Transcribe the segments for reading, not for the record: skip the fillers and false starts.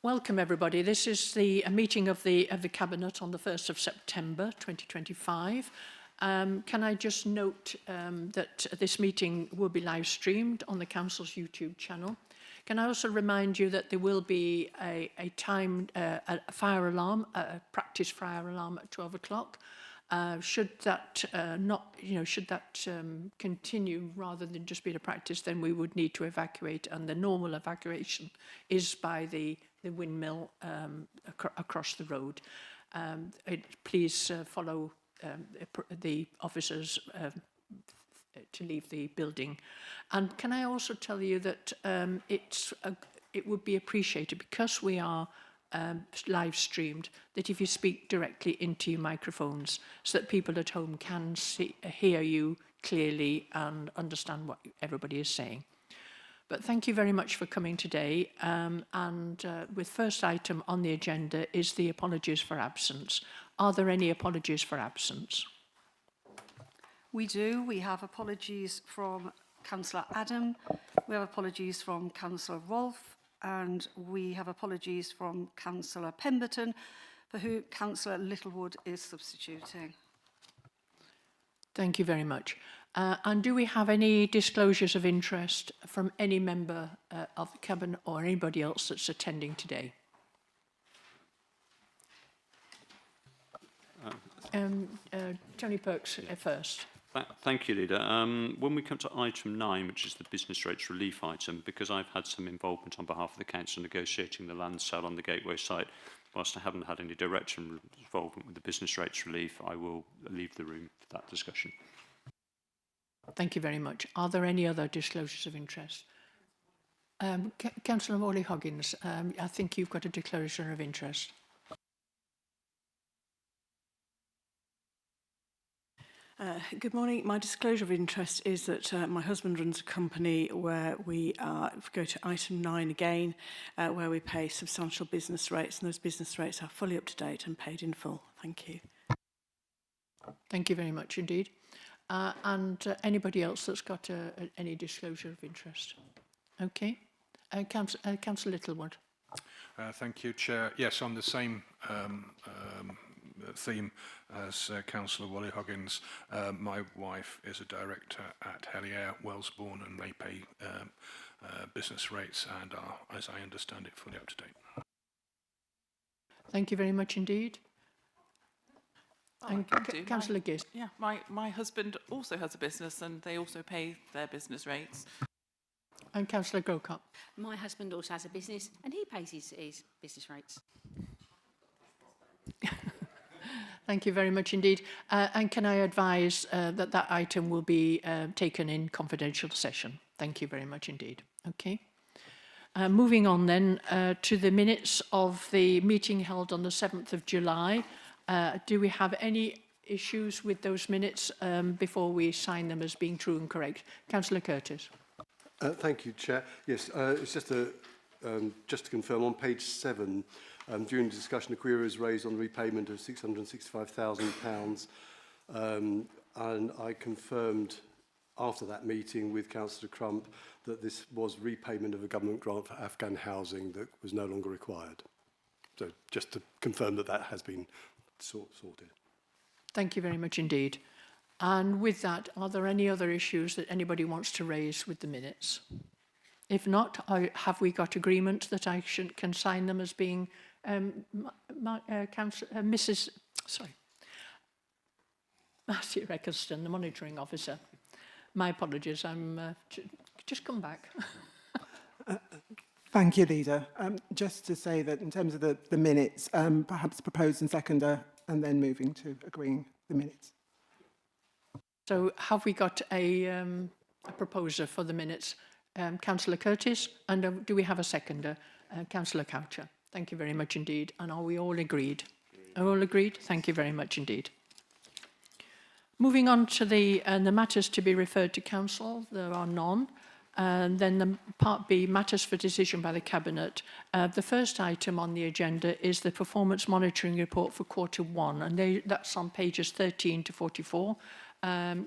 Welcome everybody. This is a meeting of the Cabinet on the 1st of September 2025. Can I just note that this meeting will be live streamed on the Council's YouTube channel. Can I also remind you that there will be a timed fire alarm, a practice fire alarm at 12 o'clock. Should that continue rather than just be a practice, then we would need to evacuate, and the normal evacuation is by the windmill across the road. Please follow the officers to leave the building. And can I also tell you that it would be appreciated, because we are live streamed, that if you speak directly into your microphones so that people at home can hear you clearly and understand what everybody is saying. But thank you very much for coming today. With first item on the agenda is the apologies for absence. Are there any apologies for absence? We do. We have apologies from Councillor Adam. We have apologies from Councillor Rolfe. And we have apologies from Councillor Pemberton, for who Councillor Littlewood is substituting. Thank you very much. And do we have any disclosures of interest from any member of the Cabinet or anybody else that's attending today? Tony Perks first. Thank you, Leader. When we come to item 9, which is the business rates relief item, because I've had some involvement on behalf of the Council negotiating the land sale on the Gateway site, whilst I haven't had any direct involvement with the business rates relief, I will leave the room for that discussion. Thank you very much. Are there any other disclosures of interest? Councillor Morley-Hoggins, I think you've got a declaration of interest. Good morning. My disclosure of interest is that my husband runs a company where we go to item 9 again, where we pay substantial business rates, and those business rates are fully up to date and paid in full. Thank you. Thank you very much indeed. Anybody else that's got any disclosure of interest? Okay. Councillor Littlewood. Thank you, Chair. Yes, on the same theme as Councillor Wally-Hoggins, my wife is a director at Helier, Wellesbourne, and they pay business rates and are, as I understand it, fully up to date. Thank you very much indeed. And Councillor Gist. Yeah, my husband also has a business and they also pay their business rates. And Councillor Gokop. My husband also has a business and he pays his business rates. Thank you very much indeed. And can I advise that item will be taken in confidential session? Thank you very much indeed. Okay. Moving on then to the minutes of the meeting held on the 7th of July. Do we have any issues with those minutes before we sign them as being true and correct? Councillor Curtis. Thank you, Chair. Yes, it's just to confirm, on page 7, during the discussion, a query was raised on the repayment of £665,000, and I confirmed after that meeting with Councillor Crump that this was repayment of a government grant for Afghan housing that was no longer required. So just to confirm that has been sorted. Thank you very much indeed. And with that, are there any other issues that anybody wants to raise with the minutes? If not, have we got agreement that I can sign them as being Mrs. Marcia Eccleston, the monitoring officer. My apologies. Just come back. Thank you, Leader. Just to say that in terms of the minutes, perhaps propose and seconder, and then moving to agreeing the minutes. So have we got a proposer for the minutes? Councillor Curtis, and do we have a seconder? Councillor Coucher. Thank you very much indeed. And are we all agreed? All agreed? Thank you very much indeed. Moving on to the matters to be referred to Council, there are none. And then the Part B, matters for decision by the Cabinet. The first item on the agenda is the performance monitoring report for Quarter 1, and that's on pages 13 to 44.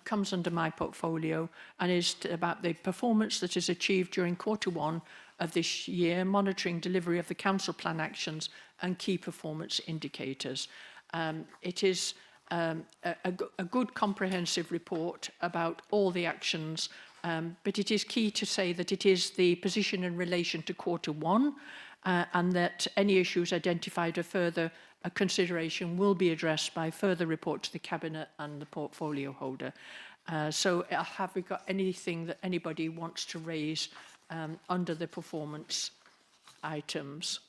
comes under my portfolio and is about the performance that is achieved during Q1 of this year, monitoring delivery of the council plan actions and key performance indicators. It is a good comprehensive report about all the actions, but it is key to say that it is the position in relation to Q1 and that any issues identified or further consideration will be addressed by further report to the Cabinet and the portfolio holder. So have we got anything that anybody wants to raise under the performance items?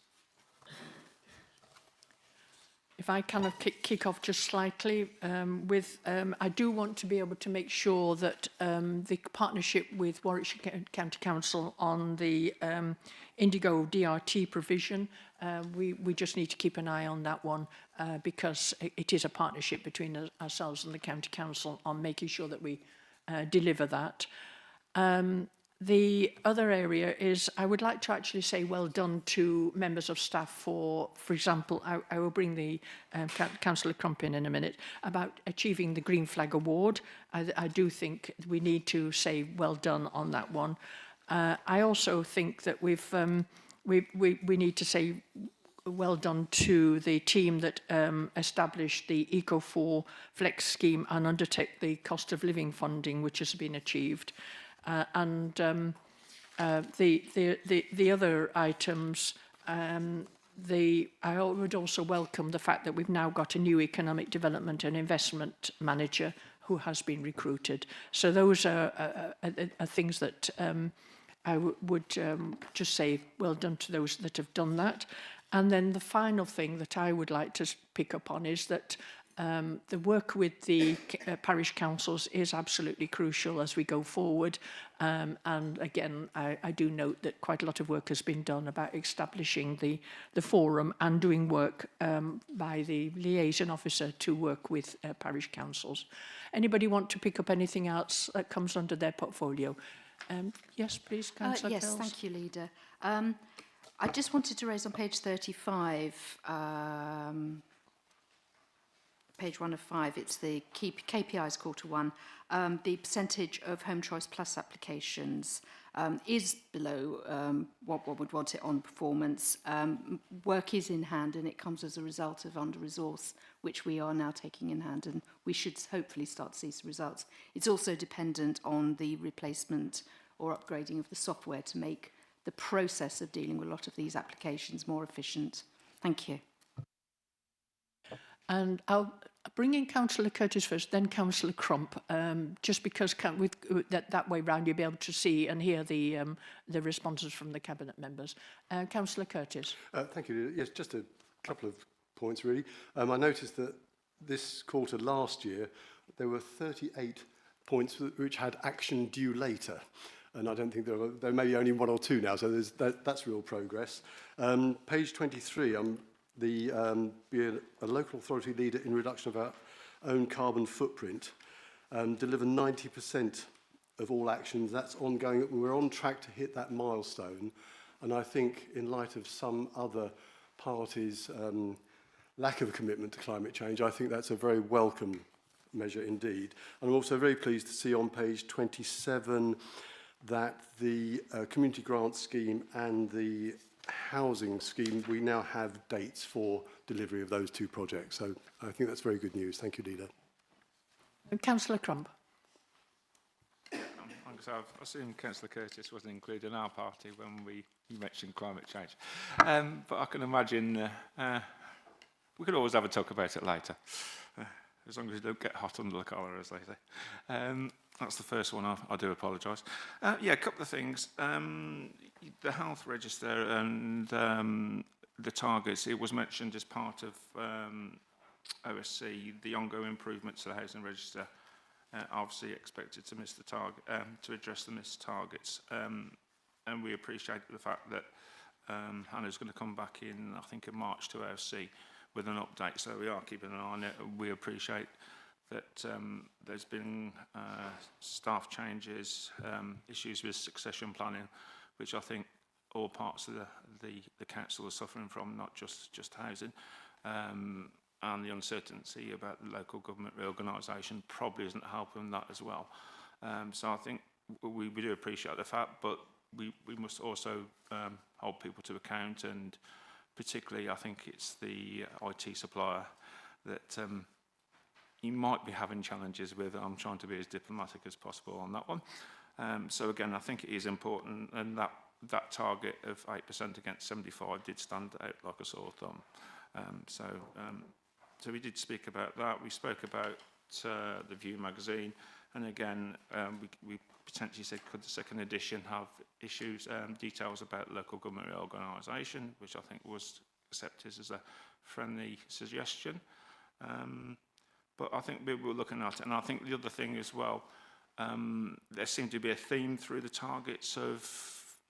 If I kind of kick off just slightly I do want to be able to make sure that the partnership with Warwickshire County Council on the Indigo DRT provision, we just need to keep an eye on that one because it is a partnership between ourselves and the County Council on making sure that we deliver that. The other area is I would like to actually say well done to members of staff for example, I will bring the Councillor Crump in a minute, about achieving the Green Flag Award. I do think we need to say well done on that one. I also think that we need to say well done to the team that established the Eco4 Flex scheme and undertake the cost of living funding, which has been achieved. The other items, I would also welcome the fact that we've now got a new economic development and investment manager who has been recruited. So those are things that I would just say well done to those that have done that. And then the final thing that I would like to pick up on is that the work with the parish councils is absolutely crucial as we go forward. And again, I do note that quite a lot of work has been done about establishing the forum and doing work by the liaison officer to work with parish councils. Anybody want to pick up anything else that comes under their portfolio? Yes, please, Councillor Yes, Kells. thank you, Leader. I just wanted to raise on page 35, page 1 of 5, it's the KPIs Q1. The percentage of Home Choice Plus applications is below what one would want it on performance. Work is in hand and it comes as a result of under-resource, which we are now taking in hand, and we should hopefully start to see some results. It's also dependent on the replacement or upgrading of the software to make the process of dealing with a lot of these applications more efficient. Thank you. And I'll bring in Councillor Curtis first, then Councillor Crump, just because that way round you'll be able to see and hear the responses from the Cabinet members. Councillor Curtis. Thank you. Yes, just a couple of points, really. I noticed that this quarter last year, there were 38 points which had action due later. And I don't think there may be only 1 or 2 now, so that's real progress. Page 23, be a local authority leader in reduction of our own carbon footprint, deliver 90% of all actions. That's ongoing. We're on track to hit that milestone. And I think in light of some other parties' lack of commitment to climate change, I think that's a very welcome measure indeed. And I'm also very pleased to see on page 27 that the community grant scheme and the housing scheme, we now have dates for delivery of those 2 projects. So I think that's very good news. Thank you, Leader. Councillor Crump. Thanks. I assume Councillor Curtis wasn't included in our party when you mentioned climate change. But I can imagine we could always have a talk about it later, as long as you don't get hot under the collar, as they say. That's the first one. I do apologise. Yeah, a couple of things. The health register and the targets, it was mentioned as part of OSC, the ongoing improvements to the housing register, obviously expected to miss the target, to address the missed targets. And we appreciate the fact that Hannah's going to come back in, I think, in March to OSC with an update. So we are keeping an eye on it. We appreciate that there's been staff changes, issues with succession planning, which I think all parts of the council are suffering from, not just housing. and the uncertainty about the local government reorganisation probably isn't helping that as well. So I think we do appreciate the fact, but we must also hold people to account, and particularly I think it's the IT supplier that you might be having challenges with. I'm trying to be as diplomatic as possible on that one. So again, I think it is important, and that target of 8% against 75 did stand out like a sore thumb. So we did speak about that. We spoke about the View magazine, and again, we potentially said, could the second edition have issues, details about local government reorganisation, which I think was accepted as a friendly suggestion. But I think we were looking at it, and I think the other thing as well, there seemed to be a theme through the targets of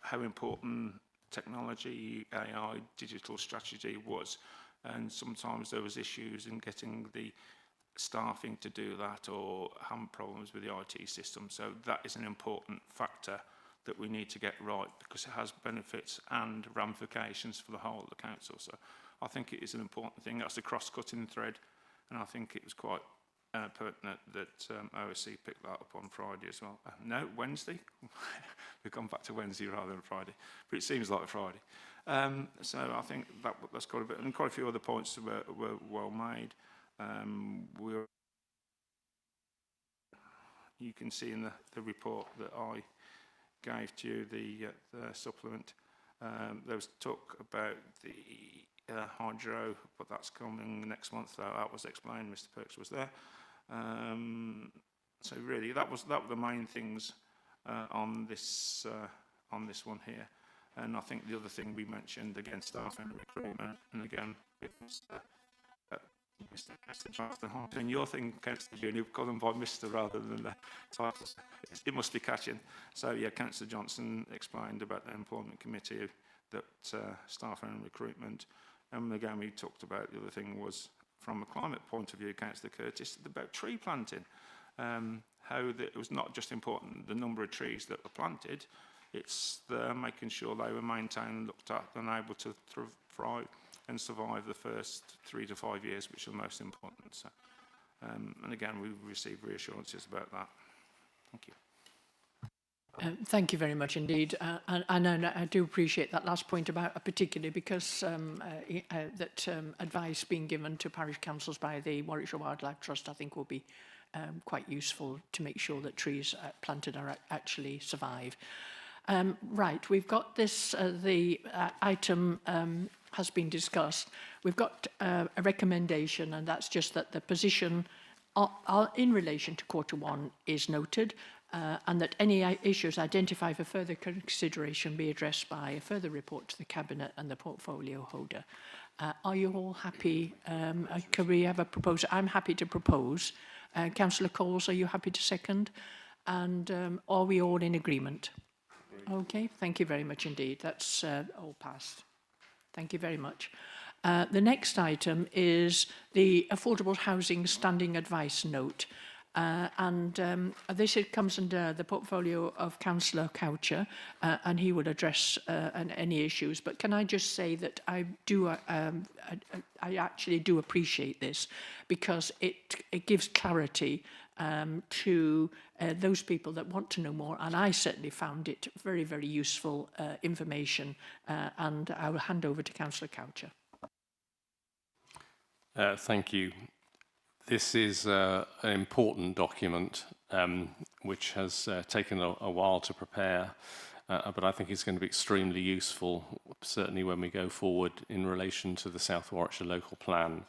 how important technology, AI, digital strategy was, and sometimes there was issues in getting the staffing to do that, or having problems with the IT system. So that is an important factor that we need to get right, because it has benefits and ramifications for the whole of the council. So I think it is an important thing. That's a cross-cutting thread, and I think it was quite pertinent that OSC picked that up on Friday as well. No, Wednesday. We've gone back to Wednesday rather than Friday, but it seems like Friday. So I think that's quite a bit, and quite a few other points were well made. You can see in the report that I gave to you, the supplement, there was talk about the hydro, but that's coming next month. That was explained. Mr. Perks was there. So really, that were the main things on this one here. And I think the other thing we mentioned, again, staff and recruitment, and again, Mr. Johnson, and your thing, Councillor Junior, call them by Mr. rather than the titles. It must be catching. So yeah, Councillor Johnson explained about the employment committee, that staff and recruitment, and again we talked about the other thing was from a climate point of view, Councillor Curtis, about tree planting. How it was not just important the number of trees that were planted, it's making sure they were maintained, looked at, and able to thrive and survive the first 3 to 5 years, which are most important. So, and again, we received reassurances about that. Thank you. Thank you very much indeed. And I do appreciate that last point about, particularly because that advice being given to parish councils by the Warwickshire Wildlife Trust, I think will be quite useful to make sure that trees planted are actually survive. Right, we've got this, the item has been discussed. We've got a recommendation, and that's just that the position in relation to Q1 is noted, and that any issues identified for further consideration be addressed by a further report to the Cabinet and the portfolio holder. Are you all happy? Can we have a proposal? I'm happy to propose. Councillor Coles, are you happy to second? And are we all in agreement? Okay, thank you very much indeed. That's all passed. Thank you very much. The next item is the Affordable Housing Standing Advice Note. This comes under the portfolio of Councillor Coucher, and he will address any issues. But can I just say that I actually do appreciate this, because it gives clarity to those people that want to know more, and I certainly found it very, very useful information, and I will hand over to Councillor Coucher. Thank you. This is an important document which has taken a while to prepare, but I think it's going to be extremely useful, certainly when we go forward in relation to the South Warwickshire local plan.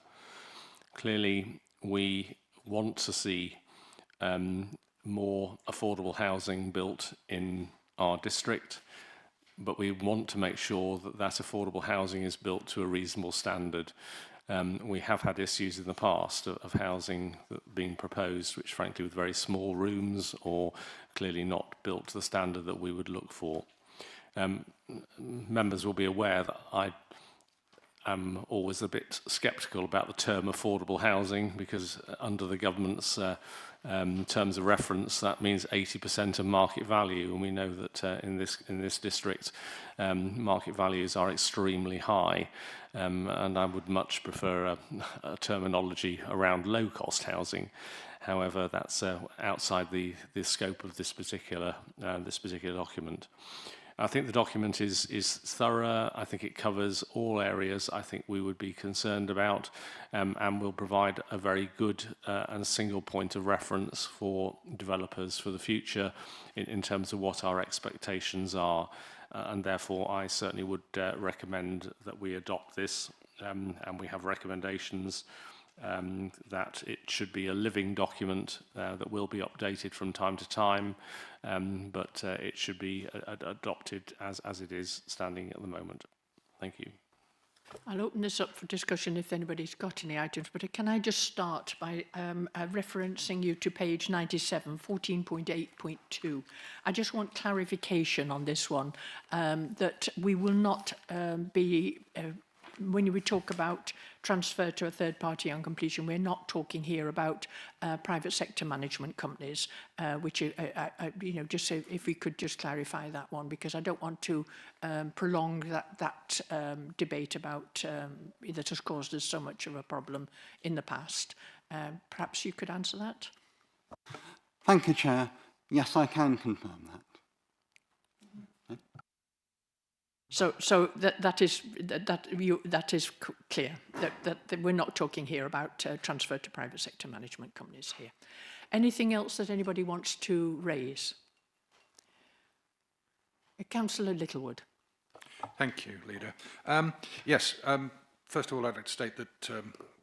Clearly, we want to see more affordable housing built in our district, but we want to make sure that that affordable housing is built to a reasonable standard. We have had issues in the past of housing being proposed, which frankly with very small rooms or clearly not built to the standard that we would look for. Members will be aware that I am always a bit sceptical about the term affordable housing, because under the government's terms of reference, that means 80% of market value, and we know that in this district, market values are extremely high, and I would much prefer a terminology around low-cost housing. However, that's outside the scope of this particular document. I think the document is thorough. I think it covers all areas I think we would be concerned about, and will provide a very good and single point of reference for developers for the future in terms of what our expectations are. And therefore, I certainly would recommend that we adopt this, and we have recommendations that it should be a living document that will be updated from time to time, but it should be adopted as it is standing at the moment. Thank you. I'll open this up for discussion if anybody's got any items, but can I just start by referencing you to page 97, 14.8.2. I just want clarification on this one, that we will not be... when we talk about transfer to a third party on completion, we're not talking here about private sector management companies, which, just so if we could just clarify that one, because I don't want to prolong that debate about that has caused us so much of a problem in the past. Perhaps you could answer that? Thank you, Chair. Yes, I can confirm that. So that is clear, that we're not talking here about transfer to private sector management companies here. Anything else that anybody wants to raise? Councillor Littlewood. Thank you, Leader. Yes, first of all, I'd like to state that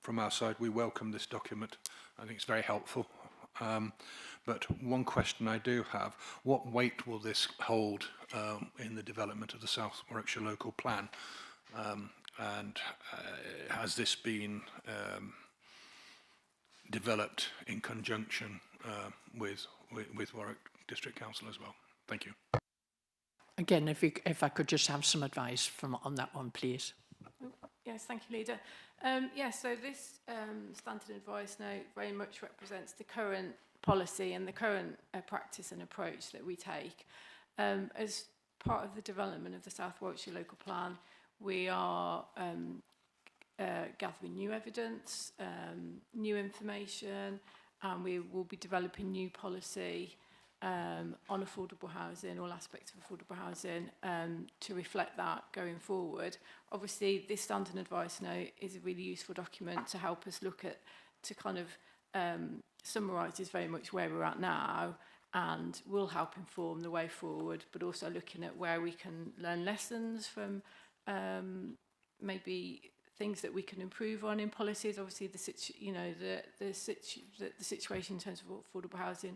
from our side, we welcome this document. I think it's very helpful. But one question I do have, what weight will this hold in the development of the South Warwickshire local plan? And has this been developed in conjunction with Warwick District Council as well? Thank you. Again, if I could just have some advice on that one, please. Yes, thank you, Leader. So this standard advice note very much represents the current policy and the current practice and approach that we take. As part of the development of the South Warwickshire local plan, we are gathering new evidence, new information, and we will be developing new policy on affordable housing, all aspects of affordable housing, to reflect that going forward. Obviously, this standard advice note is a really useful document to help us look at, to kind of summarises very much where we're at now, and will help inform the way forward, but also looking at where we can learn lessons from maybe things that we can improve on in policies. Obviously, the situation in terms of affordable housing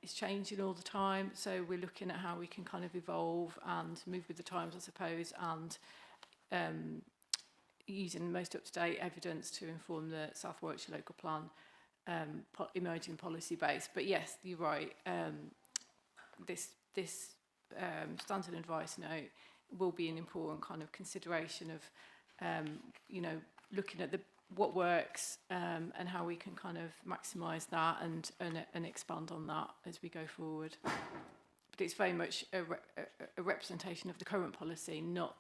is changing all the time, so we're looking at how we can kind of evolve and move with the times, I suppose, and using the most up-to-date evidence to inform the South Warwickshire local plan emerging policy base. But yes, you're right, this standard advice note will be an important kind of consideration of looking at what works and how we can kind of maximise that and expand on that as we go forward. But it's very much a representation of the current policy, not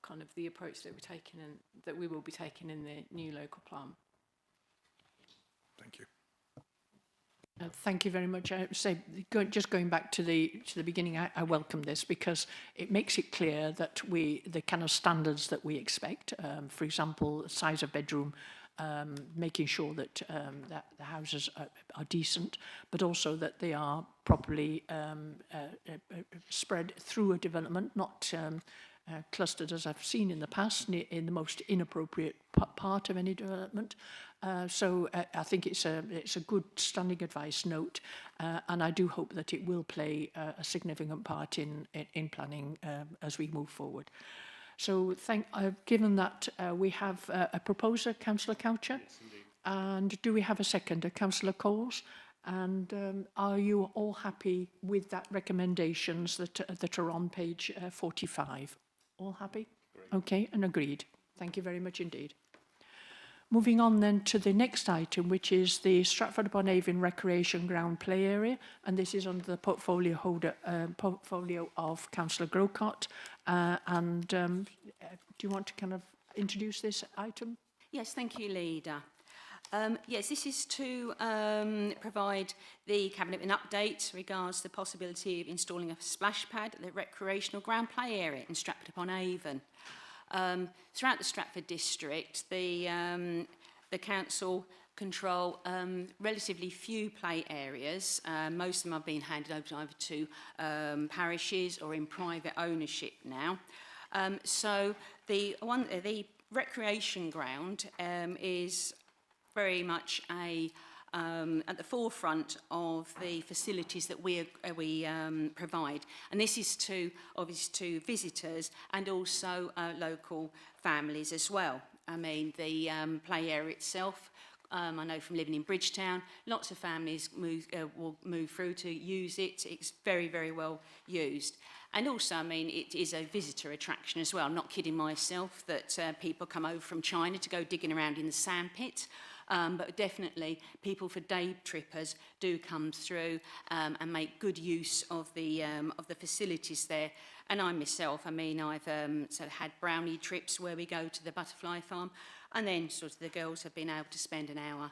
kind of the approach that we're taking and that we will be taking in the new local plan. Thank you. Thank you very much. I say, just going back to the beginning, I welcome this because it makes it clear that the kind of standards that we expect, for example, size of bedroom, making sure that that the houses are decent, but also that they are properly spread through a development, not clustered as I've seen in the past in the most inappropriate part of any development. So I think it's a good standing advice note, and I do hope that it will play a significant part in planning as we move forward. So given that we have a proposer, Councillor Coucher, yes, and do we have a seconder, Councillor Coles? And are you all happy with that recommendations that are on page 45? All happy? Great. Okay, and agreed. Thank you very much indeed. Moving on then to the next item, which is the Stratford-upon-Avon Recreation Ground Play Area, and this is under the portfolio of Councillor Grocott. Do you want to kind of introduce this item? Yes, thank you, Leader. Yes, this is to provide the Cabinet an update regards the possibility of installing a splash pad at the recreational ground play area in Stratford-upon-Avon. Throughout the Stratford district, the council control relatively few play areas. Most of them have been handed over either to parishes or in private ownership now. So the recreation ground is very much at the forefront of the facilities that we provide, and this is obviously to visitors and also local families as well. I mean, the play area itself, I know from living in Bridgetown, lots of families will move through to use it. It's very, very well used. And also, I mean, it is a visitor attraction as well. I'm not kidding myself that people come over from China to go digging around in the sandpit. But definitely people for day trippers do come through and make good use of the facilities there. And I myself, I mean, I've sort of had brownie trips where we go to the butterfly farm, and then sort of the girls have been able to spend an hour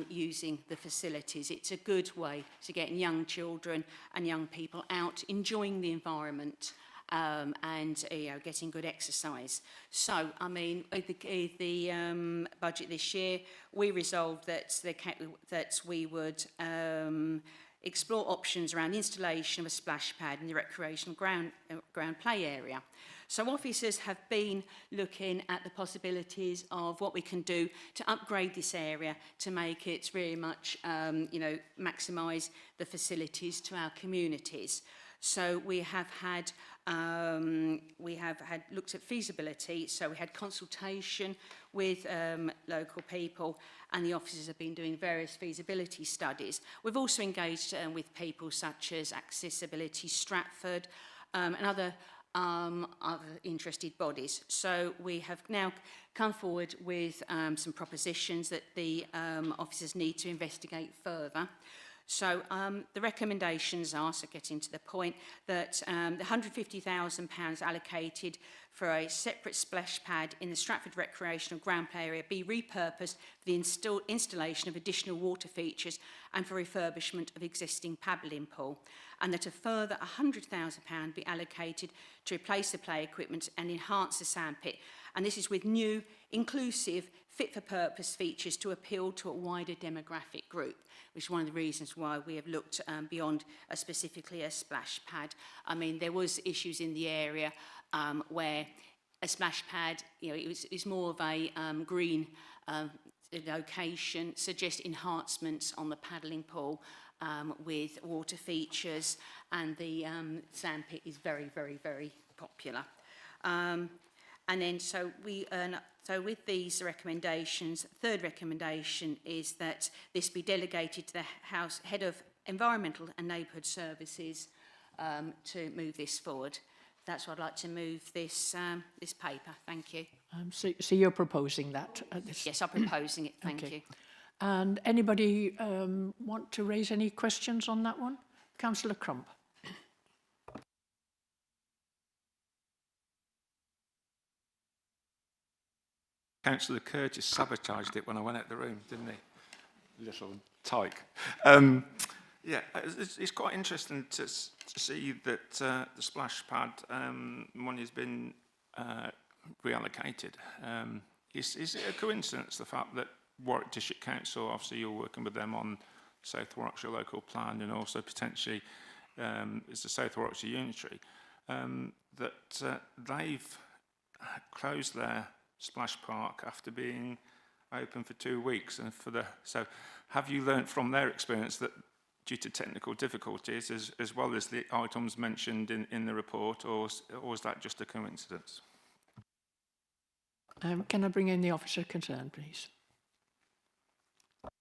using the facilities. It's a good way to get young children and young people out enjoying the environment. And getting good exercise. So, I mean, with the budget this year, we resolved that we would explore options around the installation of a splash pad in the recreational ground play area. So officers have been looking at the possibilities of what we can do to upgrade this area to make it very much, maximise the facilities to our communities. So we have looked at feasibility. So we had consultation with local people, and the officers have been doing various feasibility studies. We've also engaged with people such as Accessibility Stratford and other interested bodies. So we have now come forward with some propositions that the officers need to investigate further. So the recommendations are, so getting to the point, that the £150,000 allocated for a separate splash pad in the Stratford recreational ground play area be repurposed for the installation of additional water features and for refurbishment of existing paddling pool, and that a further £100,000 be allocated to replace the play equipment and enhance the sandpit. And this is with new, inclusive, fit-for-purpose features to appeal to a wider demographic group, which is one of the reasons why we have looked beyond specifically a splash pad. I mean, there was issues in the area where a splash pad, it's more of a green location, suggest enhancements on the paddling pool with water features, and the sandpit is very, very, very popular. And then so with these recommendations, third recommendation is that this be delegated to the House Head of Environmental and Neighbourhood Services to move this forward. That's what I'd like to move this this paper. Thank you. So you're proposing that? Yes, I'm proposing it. Thank you. And anybody want to raise any questions on that one? Councillor Crump. Councillor Curtis sabotaged it when I went out the room, didn't he? Little tyke. It's quite interesting to see that the splash pad money has been reallocated. Is it a coincidence, the fact that Warwick District Council, obviously you're working with them on South Warwickshire local plan, and also potentially is the South Warwickshire Unitary, that they've closed their splash park after being open for 2 weeks, and so have you learnt from their experience that due to technical difficulties as well as the items mentioned in the report, or is that just a coincidence? Can I bring in the officer concerned, please?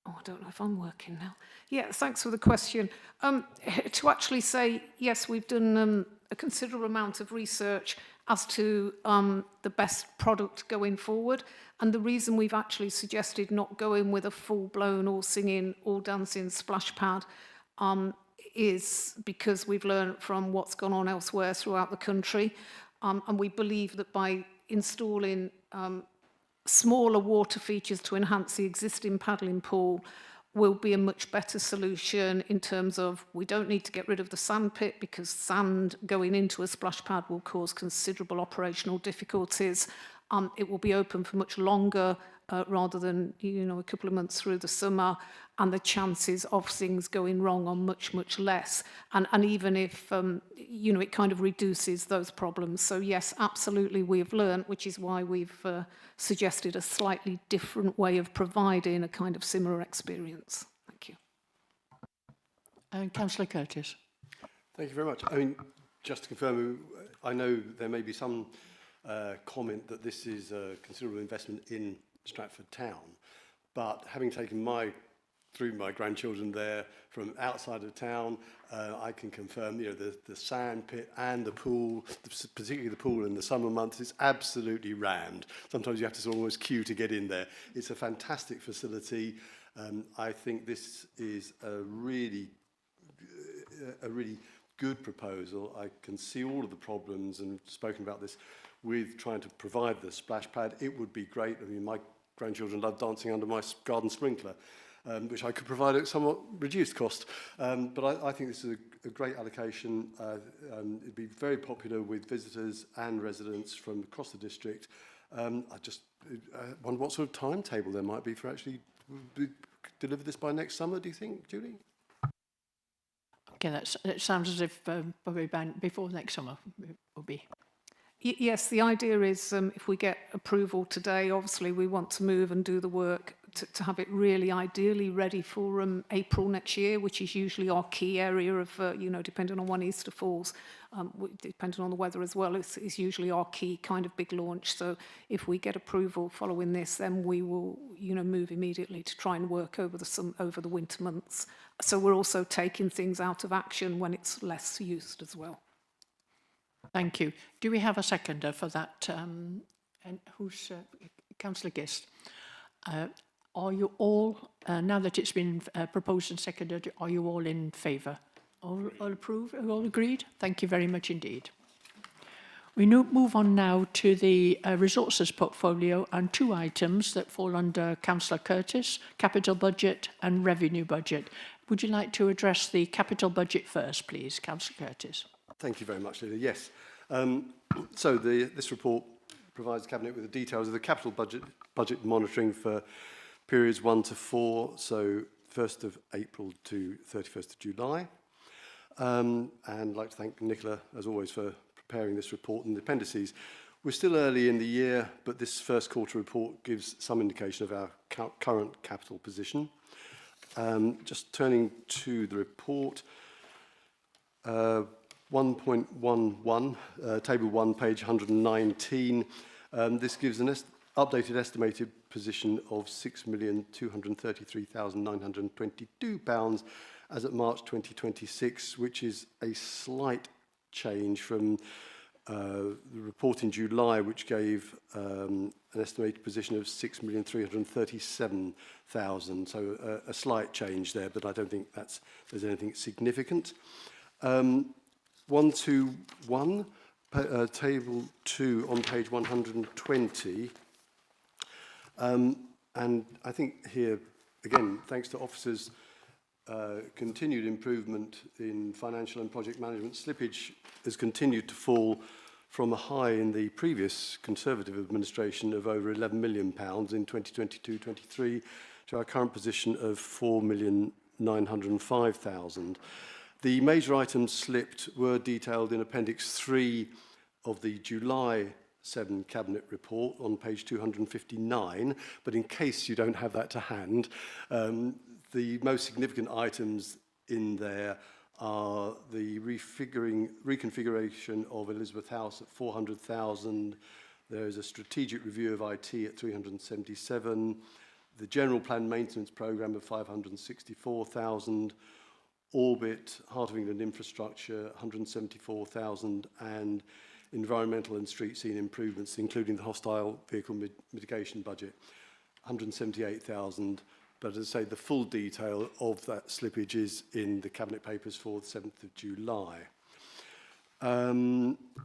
Oh, I don't know if I'm working now. Yeah, thanks for the question. To actually say, yes, we've done a considerable amount of research as to the best product going forward. And the reason we've actually suggested not going with a full-blown all singing, all dancing splash pad is because we've learned from what's gone on elsewhere throughout the country. And we believe that by installing smaller water features to enhance the existing paddling pool will be a much better solution in terms of we don't need to get rid of the sand pit because sand going into a splash pad will cause considerable operational difficulties. It will be open for much longer rather than, you know, a couple of months through the summer, and the chances of things going wrong are much, much less. And even if, you know, it kind of reduces those problems. So yes, absolutely, we have learned, which is why we've suggested a slightly different way of providing a kind of similar experience. Thank you. And Councillor Curtis. Thank you very much. I mean, just to confirm, I know there may be some comment that this is a considerable investment in Stratford town, but having taken through my grandchildren there from outside of town, I can confirm, you know, the sand pit and the pool, particularly the pool in the summer months, is absolutely rammed. Sometimes you have to almost queue to get in there. It's a fantastic facility. I think this is a really good proposal. I can see all of the problems and spoken about this with trying to provide the splash pad. It would be great. I mean, my grandchildren love dancing under my garden sprinkler, which I could provide at somewhat reduced cost. But I think this is a great allocation. It'd be very popular with visitors and residents from across the district. I just wonder what sort of timetable there might be for actually deliver this by next summer, do you think, Julie? Okay, it sounds as if probably before next summer it will be. Yes, the idea is if we get approval today, obviously we want to move and do the work to have it really ideally ready for April next year, which is usually our key area of, you know, depending on when Easter falls, depending on the weather as well, it's usually our key kind of big launch. So if we get approval following this, then we will, you know, move immediately to try and work over the winter months. So we're also taking things out of action when it's less used as well. Thank you. Do we have a seconder for that? And who's Councillor Gist? Are you all, now that it's been proposed and seconded, are you all in favour? All approved? All agreed? Thank you very much indeed. We move on now to the resources portfolio and two items that fall under Councillor Curtis, capital budget and revenue budget. Would you like to address the capital budget first, please, Councillor Curtis? Thank you very much, Leader. Yes. So this report provides the Cabinet with the details of the capital budget monitoring for periods 1 to 4, so 1st of April to 31st of July. And I'd like to thank Nicola, as always, for preparing this report and the appendices. We're still early in the year, but this first quarter report gives some indication of our current capital position. Just turning to the report, 1.11, table 1, page 119. This gives an updated estimated position of £6,233,922 as at March 2026, which is a slight change from the report in July, which gave an estimated position of 6,337,000. So a slight change there, but I don't think there's anything significant. 121, table 2 on page 120. And I think here, again, thanks to officers' continued improvement in financial and project management, slippage has continued to fall from a high in the previous Conservative administration of over £11 million in 2022-23 to our current position of £4,905,000. The major items slipped were detailed in Appendix 3 of the July 7 Cabinet report on page 259, but in case you don't have that to hand, the most significant items in there are the reconfiguration of Elizabeth House at 400,000. There is a strategic review of IT at 377. The general plan maintenance programme of 564,000. Orbit, Heart of England infrastructure, 174,000, and environmental and street scene improvements, including the hostile vehicle mitigation budget, 178,000. But as I say, the full detail of that slippage is in the Cabinet papers for the 7th of July.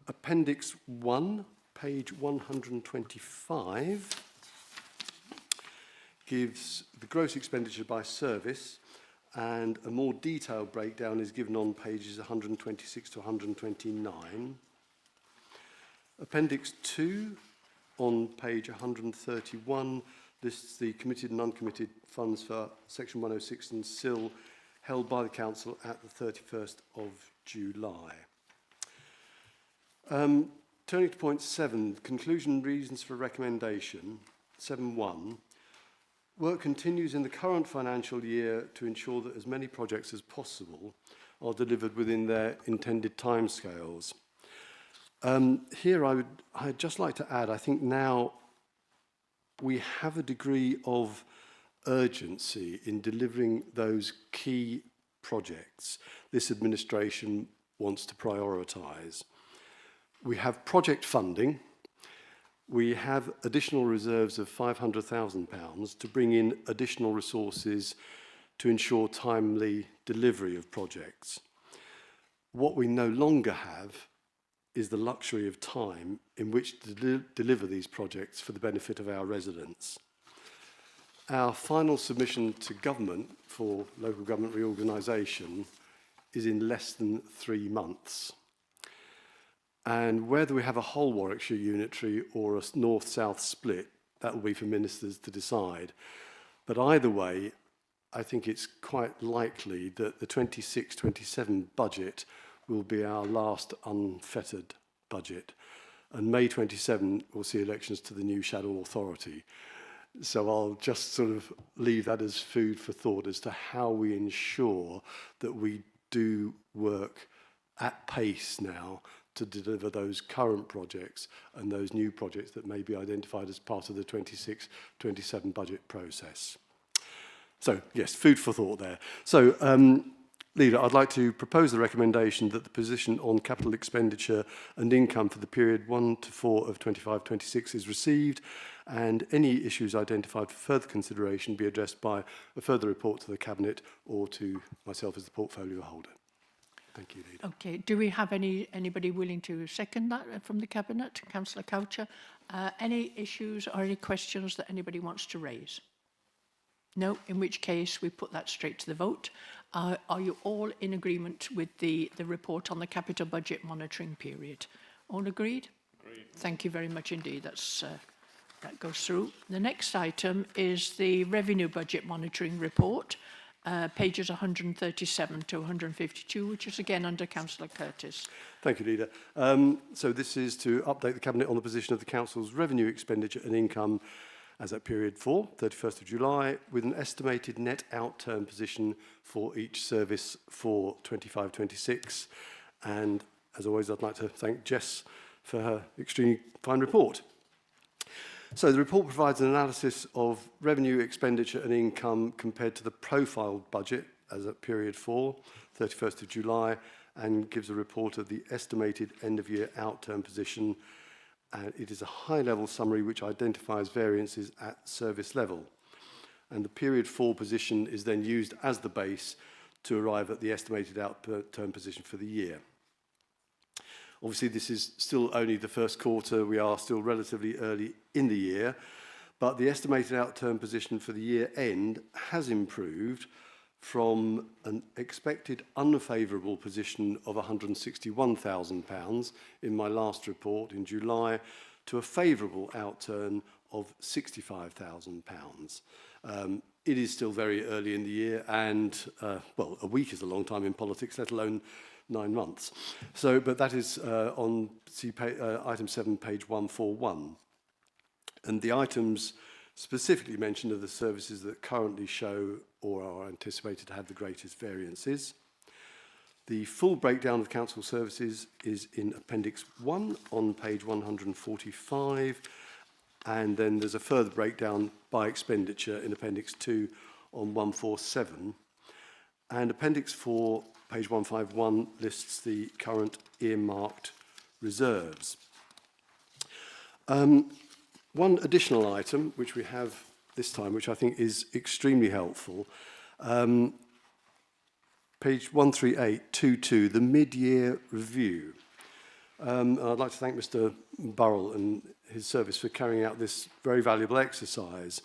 Appendix 1, page 125, gives the gross expenditure by service, and a more detailed breakdown is given on pages 126 to 129. Appendix 2, on page 131, lists the committed and uncommitted funds for Section 106 and SIL held by the Council at the 31st of July. Turning to point 7, conclusion reasons for recommendation, 7.1. Work continues in the current financial year to ensure that as many projects as possible are delivered within their intended timescales. Here I'd just like to add, I think now we have a degree of urgency in delivering those key projects this administration wants to prioritise. We have project funding. We have additional reserves of £500,000 to bring in additional resources to ensure timely delivery of projects. What we no longer have is the luxury of time in which to deliver these projects for the benefit of our residents. Our final submission to government for local government reorganisation is in less than 3 months. And whether we have a whole Warwickshire unitary or a north-south split, that will be for ministers to decide. But either way, I think it's quite likely that the 26-27 budget will be our last unfettered budget. And May 27 will see elections to the new shadow authority. So I'll just sort of leave that as food for thought as to how we ensure that we do work at pace now to deliver those current projects and those new projects that may be identified as part of the 26-27 budget process. So, yes, food for thought there. So, Leader, I'd like to propose the recommendation that the position on capital expenditure and income for the period 1 to 4 of 25-26 is received, and any issues identified for further consideration be addressed by a further report to the Cabinet or to myself as the portfolio holder. Thank you, Leader. Okay. Do we have anybody willing to second that from the Cabinet? Councillor Coucher. Any issues or any questions that anybody wants to raise? No, in which case we put that straight to the vote. Are you all in agreement with the report on the capital budget monitoring period? All agreed? Agreed. Thank you very much indeed. That goes through. The next item is the revenue budget monitoring report, pages 137 to 152, which is again under Councillor Curtis. Thank you, Leader. So this is to update the Cabinet on the position of the Council's revenue expenditure and income as at period 4, 31st of July, with an estimated net outturn position for each service for 25-26. And as always, I'd like to thank Jess for her extremely fine report. So the report provides an analysis of revenue, expenditure and income compared to the profiled budget as at period 4, 31st of July, and gives a report of the estimated end-of-year outturn position. And it is a high-level summary which identifies variances at service level. And the period 4 position is then used as the base to arrive at the estimated outturn position for the year. Obviously, this is still only the first quarter. We are still relatively early in the year, but the estimated outturn position for the year end has improved from an expected unfavourable position of £161,000 in my last report in July to a favourable outturn of £65,000. It is still very early in the year, and well, a week is a long time in politics, let alone 9 months. So, but that is on item 7, page 141. And the items specifically mentioned are the services that currently show or are anticipated to have the greatest variances. The full breakdown of council services is in Appendix 1 on page 145, and then there's a further breakdown by expenditure in Appendix 2 on 147. And Appendix 4, page 151, lists the current earmarked reserves. One additional item, which we have this time, which I think is extremely helpful, page 13822, the mid-year review. And I'd like to thank Mr. Burrell and his service for carrying out this very valuable exercise.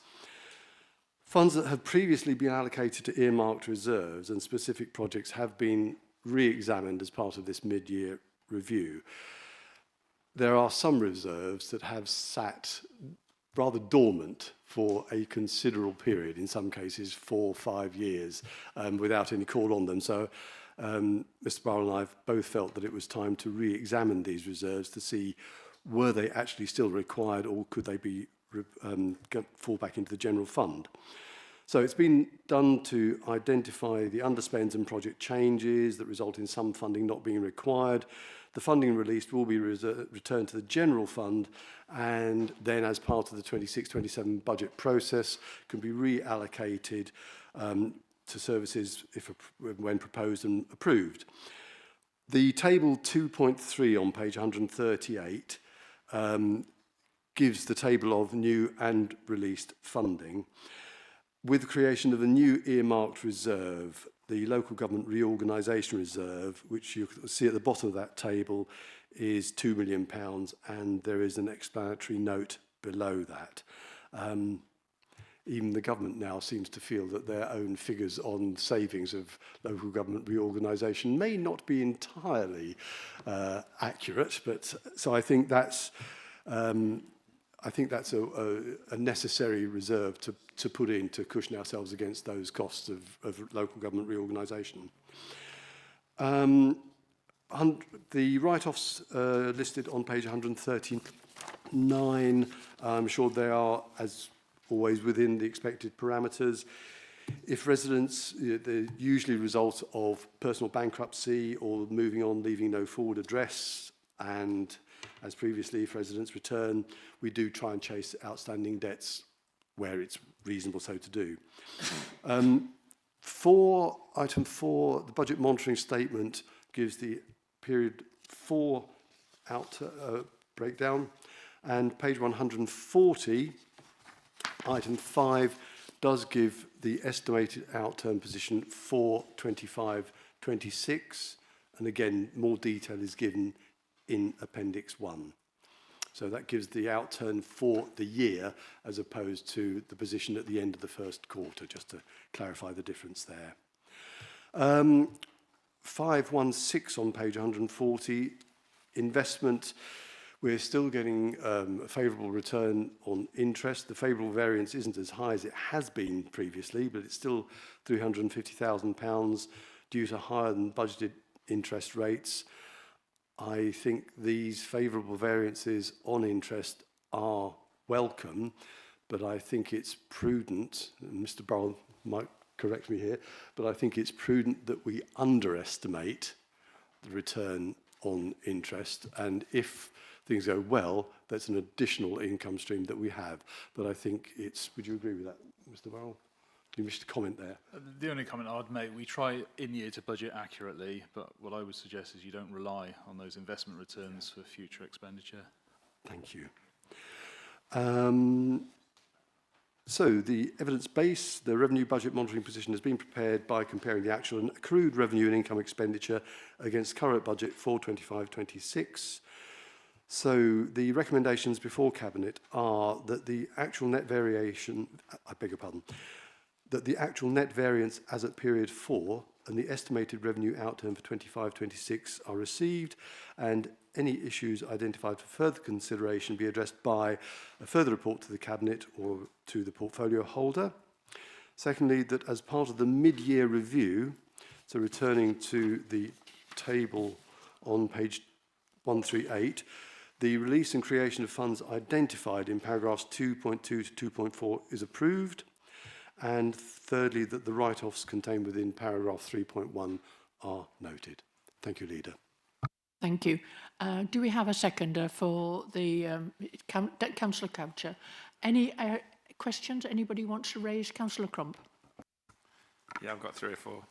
Funds that have previously been allocated to earmarked reserves and specific projects have been re-examined as part of this mid-year review. There are some reserves that have sat rather dormant for a considerable period, in some cases 4 or 5 years, without any call on them. So Mr. Burrell and I have both felt that it was time to re-examine these reserves to see were they actually still required or could they be fall back into the general fund. So it's been done to identify the underspends and project changes that result in some funding not being required. The funding released will be returned to the general fund, and then as part of the 26-27 budget process can be reallocated to services when proposed and approved. The table 2.3 on page 138 gives the table of new and released funding. With the creation of a new earmarked reserve, the Local Government Reorganisation Reserve, which you see at the bottom of that table, is £2 million, and there is an explanatory note below that. Even the government now seems to feel that their own figures on savings of local government reorganisation may not be entirely accurate, but so I think that's a necessary reserve to put in to cushion ourselves against those costs of local government reorganisation. The write-offs listed on page 139, I'm sure they are, as always, within the expected parameters. If residents, they usually result of personal bankruptcy or moving on, leaving no forward address, and as previously, if residents return, we do try and chase outstanding debts where it's reasonable so to do. For item 4, the budget monitoring statement gives the period 4 breakdown, and page 140, item 5, does give the estimated outturn position for 25-26, and again, more detail is given in Appendix 1. So that gives the outturn for the year as opposed to the position at the end of the first quarter, just to clarify the difference there. 516 on page 140, investment. We're still getting a favourable return on interest. The favourable variance isn't as high as it has been previously, but it's still £350,000 due to higher than budgeted interest rates. I think these favourable variances on interest are welcome, but I think it's prudent, and Mr. Burrell might correct me here, but I think it's prudent that we underestimate the return on interest, and if things go well, that's an additional income stream that we have. But I think it's, would you agree with that, Mr. Burrell? Do you wish to comment there? The only comment I'd make, we try in year to budget accurately, but what I would suggest is you don't rely on those investment returns for future expenditure. Thank you. So the evidence base, the revenue budget monitoring position has been prepared by comparing the actual and accrued revenue and income expenditure against current budget for 25-26. So the recommendations before Cabinet are that the actual net variation, I beg your pardon, that the actual net variance as at period 4 and the estimated revenue outturn for 25-26 are received, and any issues identified for further consideration be addressed by a further report to the Cabinet or to the portfolio holder. Secondly, that as part of the mid-year review, so returning to the table on page 138, the release and creation of funds identified in paragraphs 2.2 to 2.4 is approved. And thirdly, that the write-offs contained within paragraph 3.1 are noted. Thank you, Leader. Thank you. Do we have a seconder for the Councillor Coucher? Any questions anybody wants to raise? Councillor Crump. Yeah, I've got 3 or 4.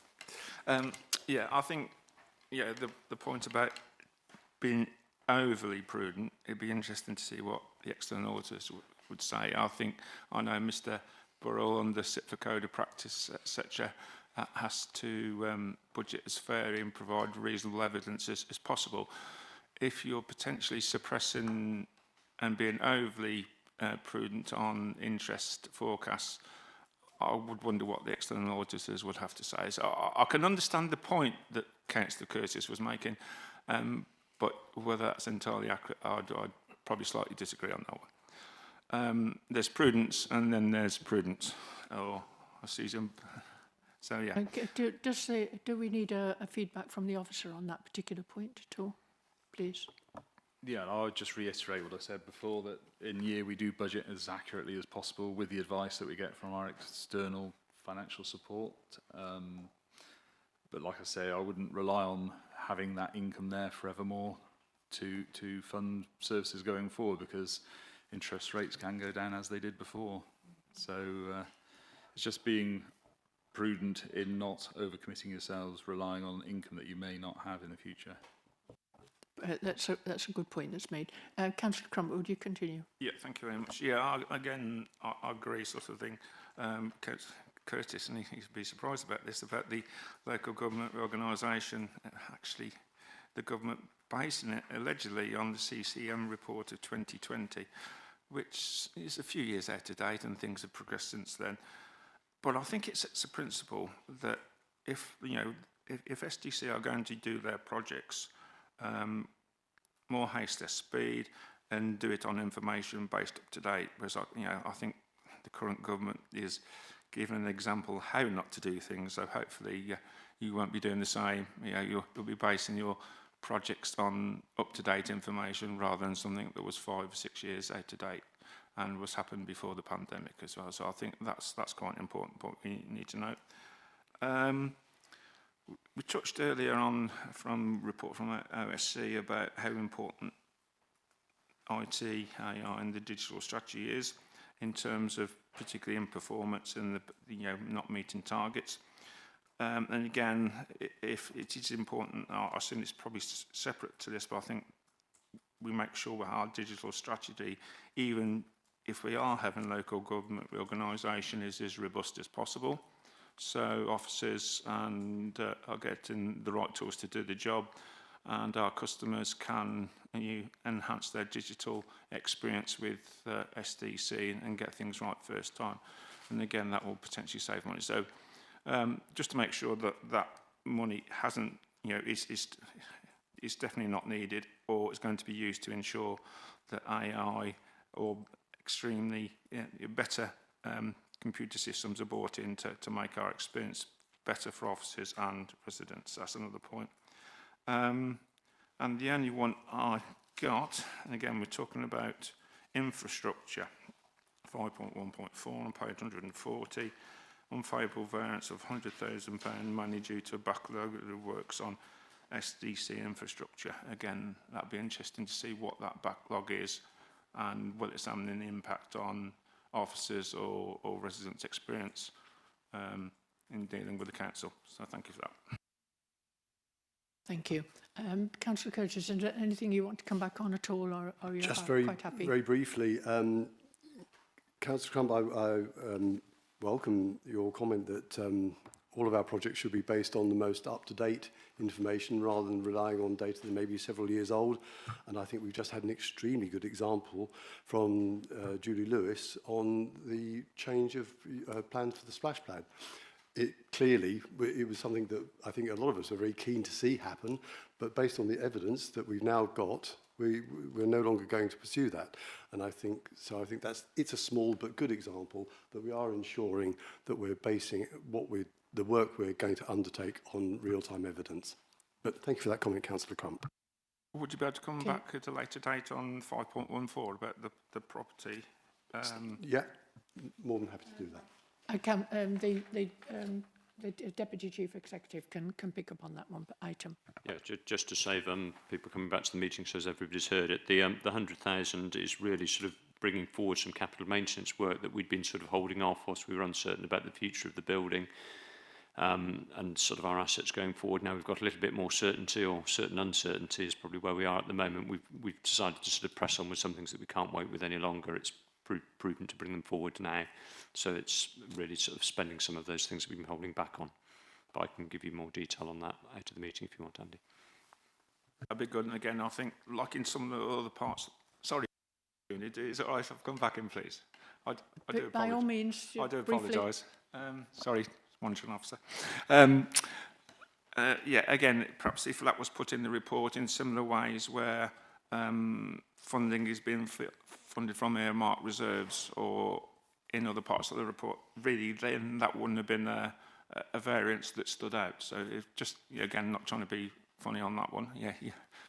Yeah, I think the point about being overly prudent, it'd be interesting to see what the external auditors would say. I know Mr. Burrell, under SIPFA Code of Practice, etc., has to budget as fairly and provide reasonable evidence as possible. If you're potentially suppressing and being overly prudent on interest forecasts, I would wonder what the external auditors would have to say. So I can understand the point that Councillor Curtis was making, but whether that's entirely accurate, I'd probably slightly disagree on that one. There's prudence, and then there's prudence. Oh, I see some. So yeah. Do we need a feedback from the officer on that particular point at all, please? Yeah, and I would just reiterate what I said before, that in year we do budget as accurately as possible with the advice that we get from our external financial support. But like I say, I wouldn't rely on having that income there forevermore to fund services going forward, because interest rates can go down as they did before. So it's just being prudent in not overcommitting yourselves, relying on income that you may not have in the future. That's a good point that's made. Councillor Crump, would you continue? Yeah, thank you very much. Yeah, I agree, sort of thing. Curtis, and he'd be surprised about this, about the local government reorganisation. Actually, the government basing it allegedly on the CCM report of 2020, which is a few years out of date, and things have progressed since then. But I think it sets a principle that if SDC are going to do their projects, more haste less speed, and do it on information based up to date. Whereas I think the current government is giving an example how not to do things. So hopefully you won't be doing the same. You'll be basing your projects on up to date information rather than something that was 5 or 6 years out of date and was happened before the pandemic as well. So I think that's quite an important point we need to note. We touched earlier on from report from OSC about how important IT, AI and the digital strategy is in terms of particularly in performance and the not meeting targets. And again, if it is important, I think it's probably separate to this, but I think we make sure our digital strategy, even if we are having local government reorganisation, is as robust as possible. So officers are getting the right tools to do the job, and our customers can enhance their digital experience with SDC and get things right first time. And again, that will potentially save money. So just to make sure that money hasn't, is definitely not needed, or is going to be used to ensure that AI or extremely better computer systems are brought in to make our experience better for officers and residents. That's another point. And the only one I got, and again we're talking about infrastructure, 5.1.4 on page 140, unfavourable variance of £100,000 mainly due to a backlog of works on SDC infrastructure. Again, that'd be interesting to see what that backlog is and whether it's having an impact on officers or residents' experience in dealing with the council. So thank you for that. Thank you. Councillor Curtis, is there anything you want to come back on at all, or are you quite happy? Very briefly, Councillor Crump, I welcome your comment that all of our projects should be based on the most up-to-date information rather than relying on data that may be several years old. And I think we've just had an extremely good example from Julie Lewis on the change of plans for the splash pad. It was something that I think a lot of us are very keen to see happen, but based on the evidence that we've now got, we're no longer going to pursue that. And I think it's a small but good example that we are ensuring that we're basing the work we're going to undertake on real-time evidence. But thank you for that comment, Councillor Crump. Would you be able to come back at a later date on 5.14 about the property? Yeah, more than happy to do that. The Deputy Chief Executive can pick up on that one item. Yeah, just to save people coming back to the meeting, so as everybody's heard it, the 100,000 is really sort of bringing forward some capital maintenance work that we'd been sort of holding off whilst we were uncertain about the future of the building. and sort of our assets going forward. Now we've got a little bit more certainty, or certain uncertainty is probably where we are at the moment. We've decided to sort of press on with some things that we can't wait with any longer. It's prudent to bring them forward now. So it's really sort of spending some of those things that we've been holding back on. But I can give you more detail on that out of the meeting if you want, Andy. That'd be good. And again, I think, like in some of the other parts, sorry, is it all right if I've come back in, please? I do By all means, I do briefly. apologise. Sorry, monitoring officer. Yeah, again, perhaps if that was put in the report in similar ways where funding is being funded from earmarked reserves or in other parts of the report, really, then that wouldn't have been a variance that stood out. So if just, again, not trying to be funny on that one. Yeah,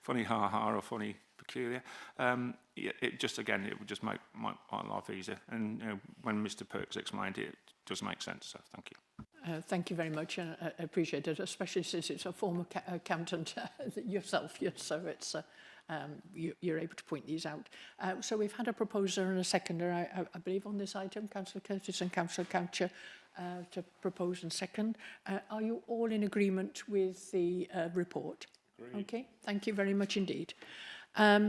funny ha-ha or funny peculiar. It just, again, it would just make my life easier. And when Mr. Perks explained it, it does make sense. So thank you. Thank you very much. I appreciate it, especially since it's a former accountant yourself. So it's you're able to point these out. So we've had a proposer and a seconder, I believe, on this item, Councillor Curtis and Councillor Coucher, to propose and second. Are you all in agreement with the report? Agreed. Okay, thank you very much indeed.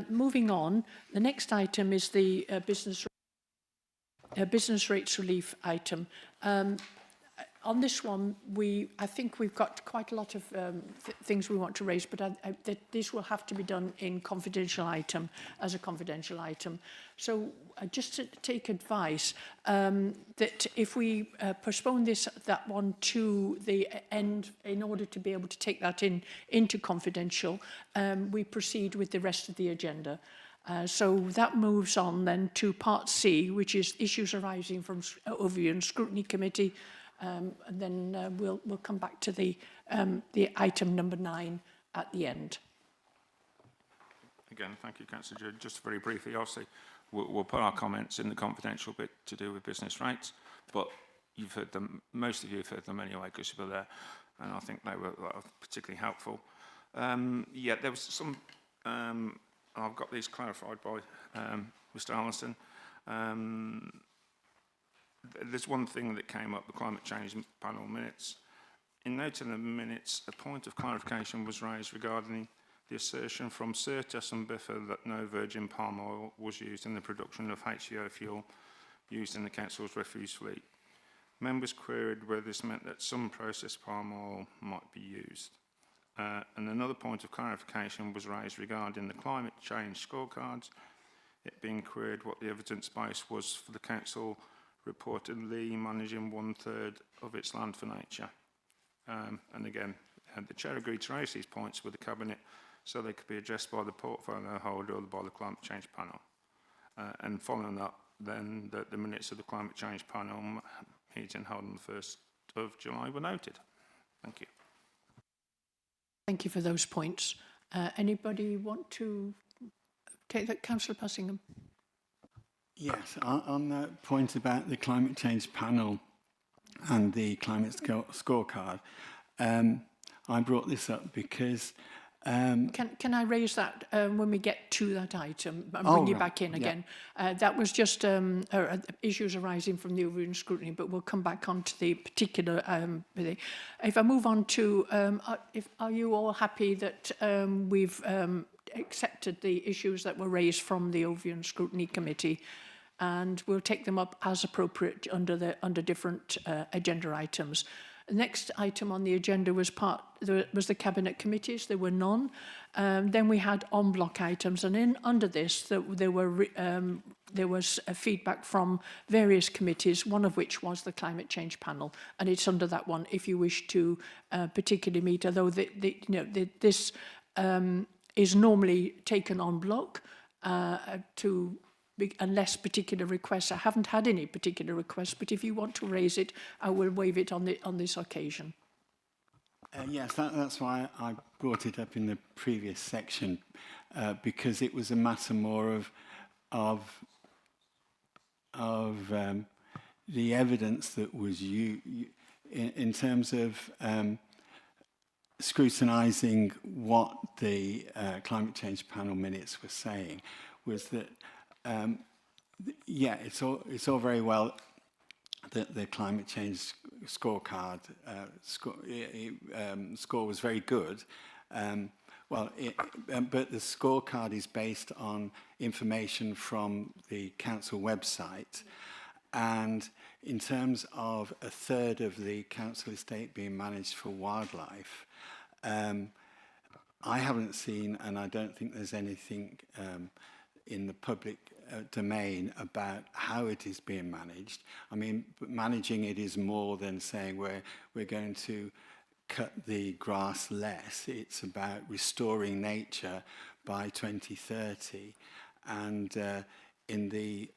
Moving on, the next item is the business rates relief item. On this one, I think we've got quite a lot of things we want to raise, but this will have to be done in as a confidential item. So just to take advice, that if we postpone that one to the end in order to be able to take that into confidential, we proceed with the rest of the agenda. So that moves on then to part C, which is issues arising from overview and scrutiny committee. And then we'll come back to the item number 9 at the end. Again, thank you, Councillor Judd. Just very briefly, obviously, we'll put our comments in the confidential bit to do with business rates, but you've heard them, most of you have heard them anyway because you were there, and I think they were particularly helpful. Yeah, there was some, I've got these clarified by Mr. Allison. There's one thing that came up, the climate change panel minutes. In noting the minutes, a point of clarification was raised regarding the assertion from Certus and Biffa that no virgin palm oil was used in the production of HVO fuel used in the Council's refuse fleet. Members queried whether this meant that some processed palm oil might be used. And another point of clarification was raised regarding the climate change scorecards, it being queried what the evidence base was for the Council reportedly managing 1/3 of its land for nature. And again, the Chair agreed to raise these points with the Cabinet so they could be addressed by the portfolio holder or by the Climate Change Panel. And following that, then the minutes of the Climate Change Panel meeting held on the 1st of July were noted. Thank you. Thank you for those points. Anybody want to take that? Councillor Passingham. Yes, on the point about the climate change panel and the climate scorecard, I brought this up because... Can I raise that when we get to that item and bring you back in again? Yeah. That was just issues arising from the overview and scrutiny, but we'll come back on to the particular thing. If I move on to, are you all happy that we've accepted the issues that were raised from the overview and scrutiny committee, and we'll take them up as appropriate under different agenda items? The next item on the agenda was the cabinet committees. There were none. Then we had en bloc items, and under this there was a feedback from various committees, one of which was the climate change panel, and it's under that one if you wish to particularly meet. Although this is normally taken en bloc unless particular requests. I haven't had any particular requests, but if you want to raise it, I will waive it on this occasion. Yes, that's why I brought it up in the previous section, because it was a matter more of the evidence that was in terms of scrutinising what the climate change panel minutes were saying, was that yeah, it's all very well that the climate change scorecard score was very good. But the scorecard is based on information from the council website. And in terms of a third of the council estate being managed for wildlife, I haven't seen, and I don't think there's anything in the public domain about how it is being managed. I mean, managing it is more than saying we're going to cut the grass less. It's about restoring nature by 2030. And in the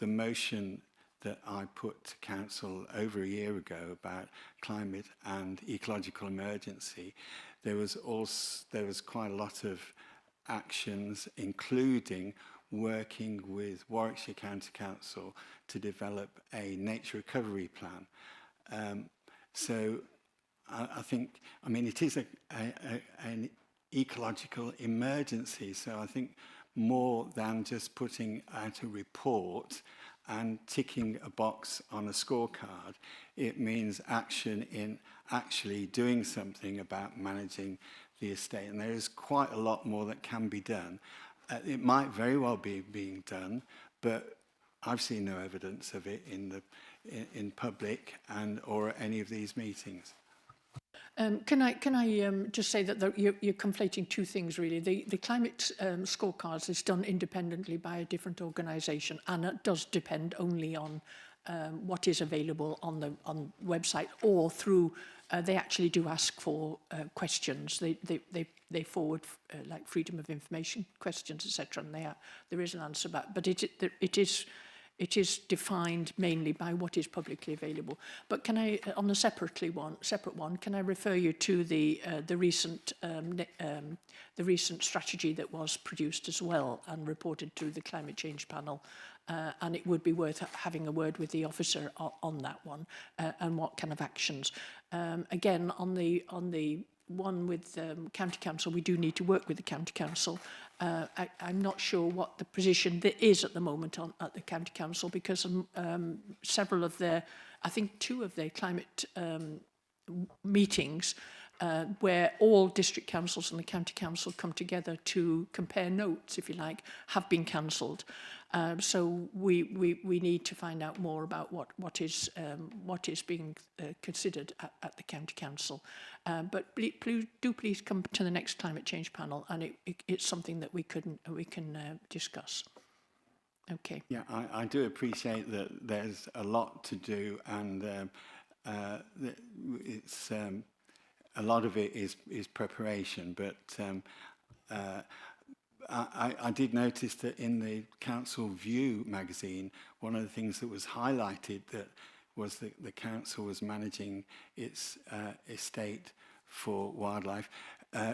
motion that I put to council over a year ago about climate and ecological emergency, there was quite a lot of actions, including working with Warwickshire County Council to develop a nature recovery plan. So I think, I mean, it is an ecological emergency, so I think more than just putting out a report and ticking a box on a scorecard, it means action in actually doing something about managing the estate. And there is quite a lot more that can be done. It might very well be being done, but I've seen no evidence of it in public or at any of these meetings. Can I just say that you're conflating two things, really. The climate scorecards is done independently by a different organisation, and it does depend only on what is available on the website or through. They actually do ask for questions. They forward like freedom of information questions, etc. And there is an answer back, but it is defined mainly by what is publicly available. But can I, on a separate one, can I refer you to the recent strategy that was produced as well and reported to the Climate Change Panel, and it would be worth having a word with the officer on that one and what kind of actions. Again, on the one with County Council, we do need to work with the County Council. I'm not sure what the position there is at the moment at the County Council, because several of their, I think 2 of their climate meetings where all district councils and the County Council come together to compare notes, if you like, have been cancelled. So we need to find out more about what is being considered at the County Council. But please come to the next Climate Change Panel, and it's something that we can discuss. Okay. Yeah, I do appreciate that there's a lot to do, and it's a lot of it is preparation, but I did notice that in the Council View magazine, one of the things that was highlighted that was that the council was managing its estate for wildlife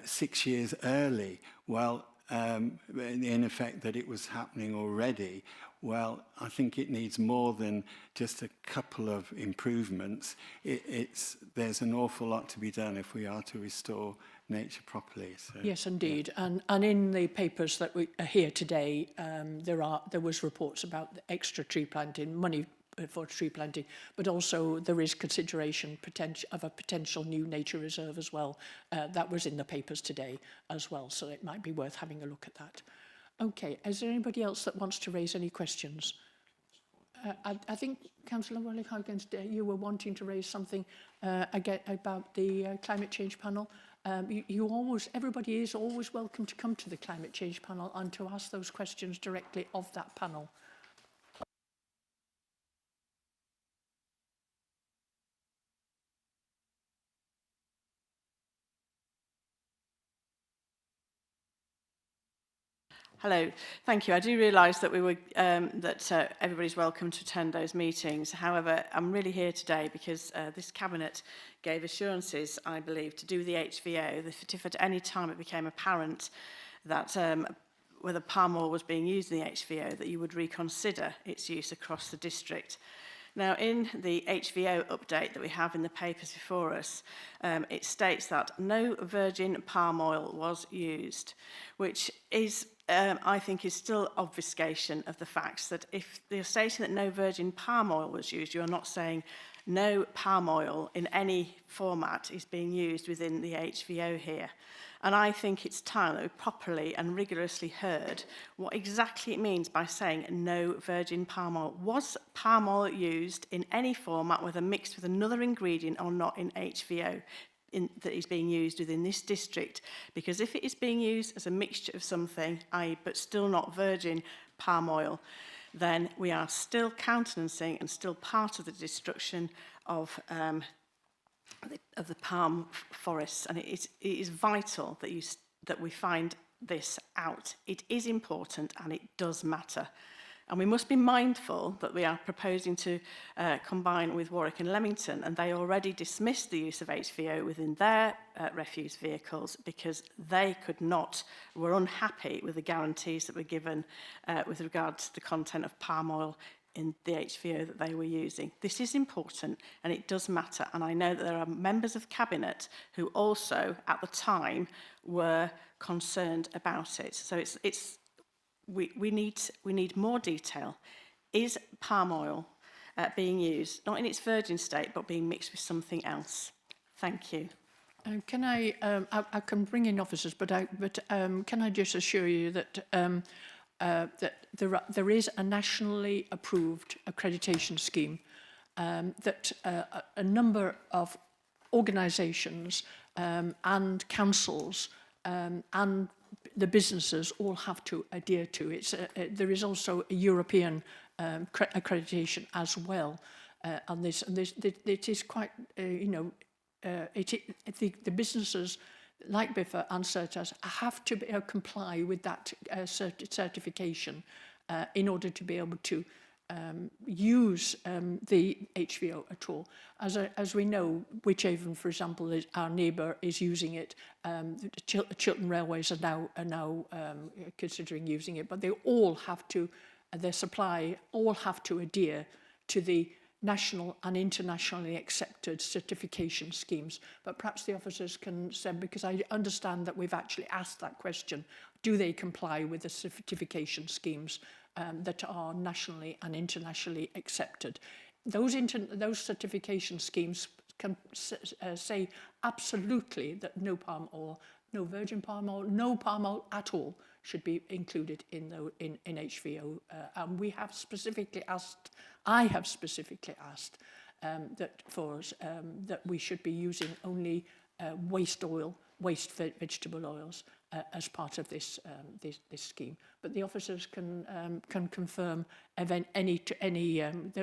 6 years early. Well, in effect that it was happening already. Well, I think it needs more than just a couple of improvements. There's an awful lot to be done if we are to restore nature properly. So, yes, indeed. Yeah. And in the papers that we are here today, there was reports about the extra tree planting, money for tree planting, but also there is consideration of a potential new nature reserve as well. That was in the papers today as well, so it might be worth having a look at that. Okay, is there anybody else that wants to raise any questions? I think, Councillor Willie-Huggins, you were wanting to raise something again about the Climate Change Panel. Everybody is always welcome to come to the Climate Change Panel and to ask those questions directly of that panel. Hello, thank you. I do realise that everybody's welcome to attend those meetings. However, I'm really here today because this Cabinet gave assurances, I believe, to do the HVO, that if at any time it became apparent that whether palm oil was being used in the HVO, that you would reconsider its use across the district. Now, in the HVO update that we have in the papers before us, it states that no virgin palm oil was used, which is, I think, is still obfuscation of the facts that if you're stating that no virgin palm oil was used, you're not saying no palm oil in any format is being used within the HVO here. And I think it's time that we properly and rigorously heard what exactly it means by saying no virgin palm oil. Was palm oil used in any format, whether mixed with another ingredient or not, in HVO that is being used within this district? Because if it is being used as a mixture of something, but still not virgin palm oil, then we are still countenancing and still part of the destruction of the palm forests, and it is vital that we find this out. It is important and it does matter. And we must be mindful that we are proposing to combine with Warwick and Leamington, and they already dismissed the use of HVO within their refuse vehicles because they were unhappy with the guarantees that were given with regard to the content of palm oil in the HVO that they were using. This is important and it does matter, and I know that there are members of Cabinet who also at the time were concerned about it. So we need more detail. Is palm oil being used not in its virgin state but being mixed with something else? Thank you. Can I can bring in officers, but can I just assure you that that there is a nationally approved accreditation scheme that a number of organisations and councils and the businesses all have to adhere to. There is also a European accreditation as well on this, and it is quite the businesses like Biffa and Certas have to comply with that certification in order to be able to use the HVO at all. As we know, Wychavon, for example, our neighbour, is using it. Chiltern Railways are now considering using it, but they all have to, their supply all have to adhere to the national and internationally accepted certification schemes. But perhaps the officers can say, because I understand that we've actually asked that question, do they comply with the certification schemes that are nationally and internationally accepted? Those certification schemes can say absolutely that no palm oil, no virgin palm oil, no palm oil at all should be included in HVO. And we have specifically asked, I have specifically asked that we should be using only waste vegetable oils as part of this scheme. But the officers can confirm that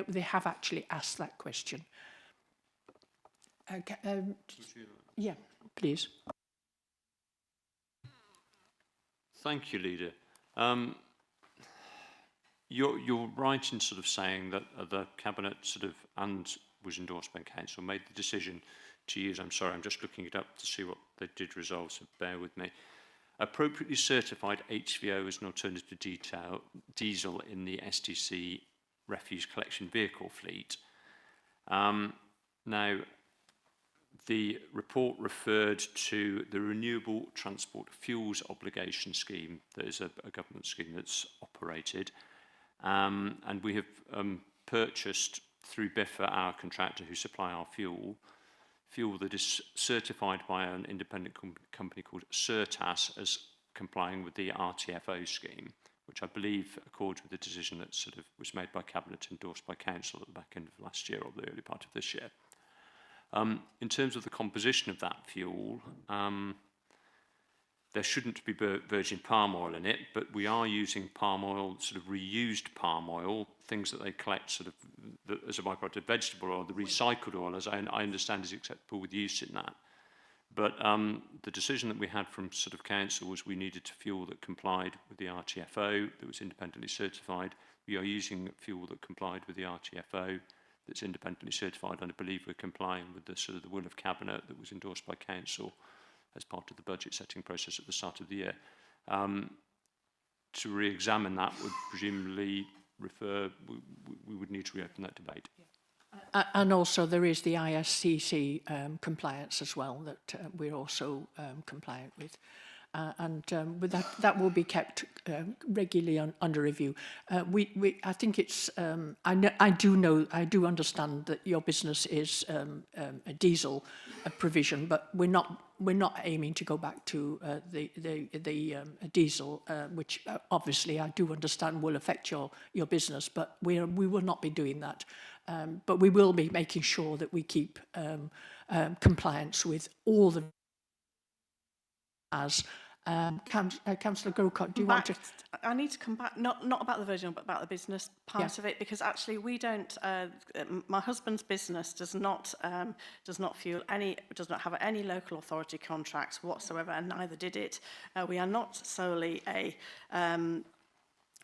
they have actually asked that question. Yeah, please. Thank you, Leader. You're right in sort of saying that the Cabinet and was endorsed by Council made the decision to use, I'm sorry, I'm just looking it up to see what they did resolve, so bear with me. Appropriately certified HVO as an alternative diesel in the STC refuse collection vehicle fleet. Now, the report referred to the Renewable Transport Fuels Obligation Scheme. That is a government scheme that's operated. And we have purchased through Biffa, our contractor who supply our fuel that is certified by an independent company called Certas as complying with the RTFO scheme, which I believe accords with the decision that was made by Cabinet, endorsed by Council at the back end of last year or the early part of this year. In terms of the composition of that fuel, there shouldn't be virgin palm oil in it, but we are using palm oil, reused palm oil, things that they collect as a byproduct of vegetable oil. The recycled oil, as I understand, is acceptable with use in that. But the decision that we had from Council was we needed fuel that complied with the RTFO, that was independently certified. We are using fuel that complied with the RTFO, that's independently certified, and I believe we're complying with the will of Cabinet that was endorsed by Council as part of the budget setting process at the start of the year. To re-examine that would presumably we would need to reopen that debate. And also there is the ISCC compliance as well that we're also compliant with. But that will be kept regularly under review. I think it's. I do understand that your business is a diesel provision, but we're not aiming to go back to the diesel, which obviously I do understand will affect your business, but we will not be doing that. But we will be making sure that we keep compliance with all the Councillor Grocott, do you want to? I need to come back, not about the version, but about the business part of it, because actually we don't. My husband's business does not have any local authority contracts whatsoever, and neither did it. We are not solely a.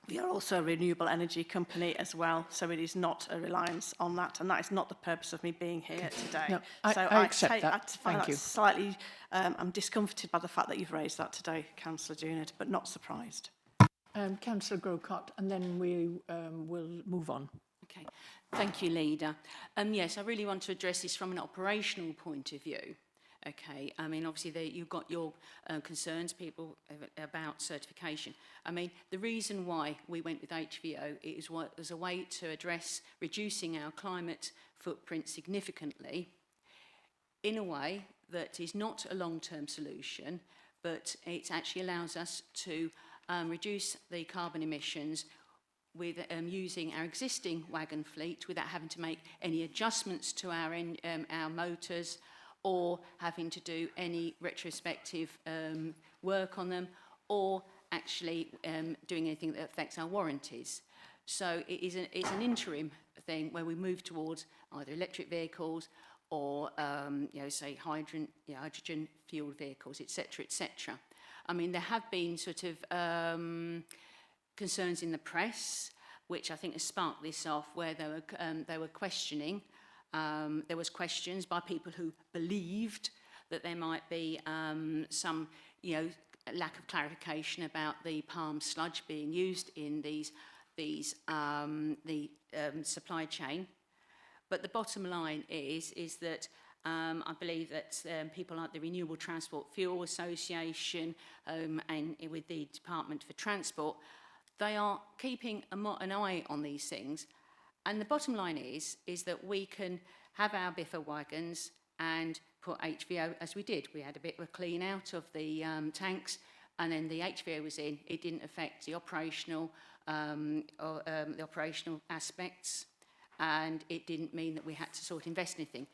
We are also a renewable energy company as well, so it is not a reliance on that, and that is not the purpose of me being here today. No, so I accept that. I find Thank you. Slightly, I'm discomforted by the fact that you've raised that today, Councillor Dunard, but not surprised. Councillor Grocott, and then we will move on. Okay, thank you, Leader. Yes, I really want to address this from an operational point of view. Okay, I mean, obviously you've got your concerns, people, about certification. I mean, the reason why we went with HVO is as a way to address reducing our climate footprint significantly in a way that is not a long-term solution, but it actually allows us to reduce the carbon emissions with using our existing wagon fleet without having to make any adjustments to our motors, or having to do any retrospective work on them, or actually doing anything that affects our warranties. So it's an interim thing where we move towards either electric vehicles or, say hydrogen fueled vehicles, etc., etc. I mean, there have been sort of concerns in the press, which I think has sparked this off, where they were questioning. There was questions by people who believed that there might be some, lack of clarification about the palm sludge being used in the supply chain. But the bottom line is that I believe that people like the Renewable Transport Fuel Association and with the Department for Transport, they are keeping an eye on these things. And the bottom line is that we can have our biffa wagons and put HVO as we did. We had a bit of a clean out of the tanks, and then the HVO was in. It didn't affect the operational aspects, and it didn't mean that we had to sort of invest anything.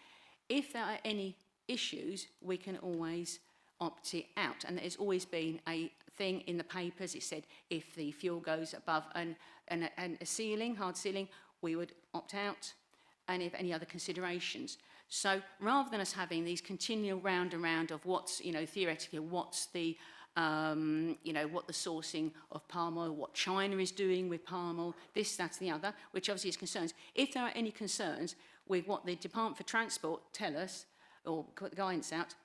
If there are any issues, we can always opt it out. And there's always been a thing in the papers. It said if the fuel goes above a ceiling, hard ceiling, we would opt out, and if any other considerations. So rather than us having these continual round and round of what's, theoretically, what's the, what the sourcing of palm oil, what China is doing with palm oil, this, that, and the other, which obviously is concerns. If there are any concerns with what the Department for Transport tell us, or put the guidance out,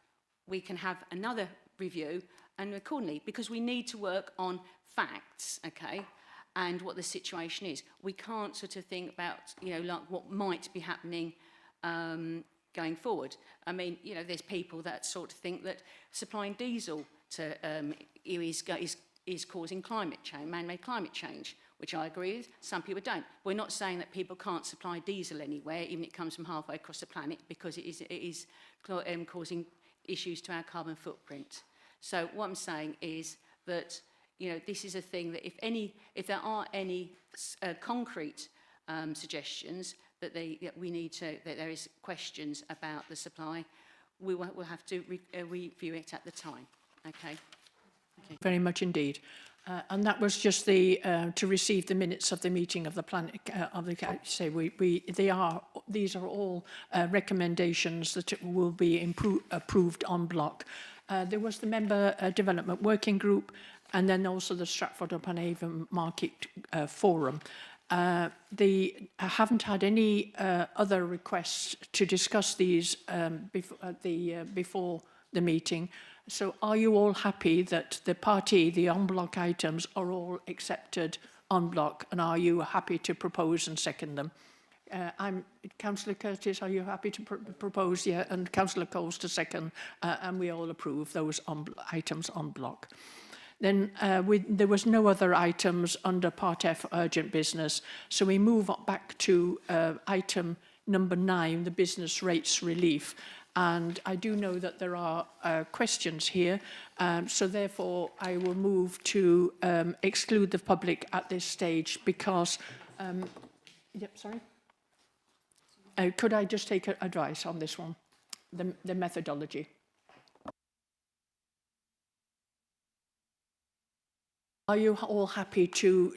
we can have another review, and accordingly, because we need to work on facts, okay? And what the situation is. We can't sort of think about, like what might be happening going forward. I mean, there's people that sort of think that supplying diesel to is causing climate change, man-made climate change, which I agree with. Some people don't. We're not saying that people can't supply diesel anywhere, even if it comes from halfway across the planet, because it is causing issues to our carbon footprint. So what I'm saying is that this is a thing that if there are any concrete suggestions that there is questions about the supply, we'll have to review it at the time. Okay. Very much indeed. And that was just to receive the minutes of the meeting of the planet these are all recommendations that will be approved en bloc. There was the member development working group, and then also the Stratford-on-Avon Market Forum. I haven't had any other requests to discuss these before the meeting. So are you all happy that the en bloc items are all accepted en bloc, and are you happy to propose and second them? Councillor Curtis, are you happy to propose? Yeah, and Councillor Coles to second, and we all approve those items en bloc. Then there was no other items under Part F urgent business, so we move back to item number 9, the business rates relief. And I do know that there are questions here, so therefore I will move to exclude the public at this stage because... yep, sorry? Could I just take advice on this one, the methodology? Are you all happy to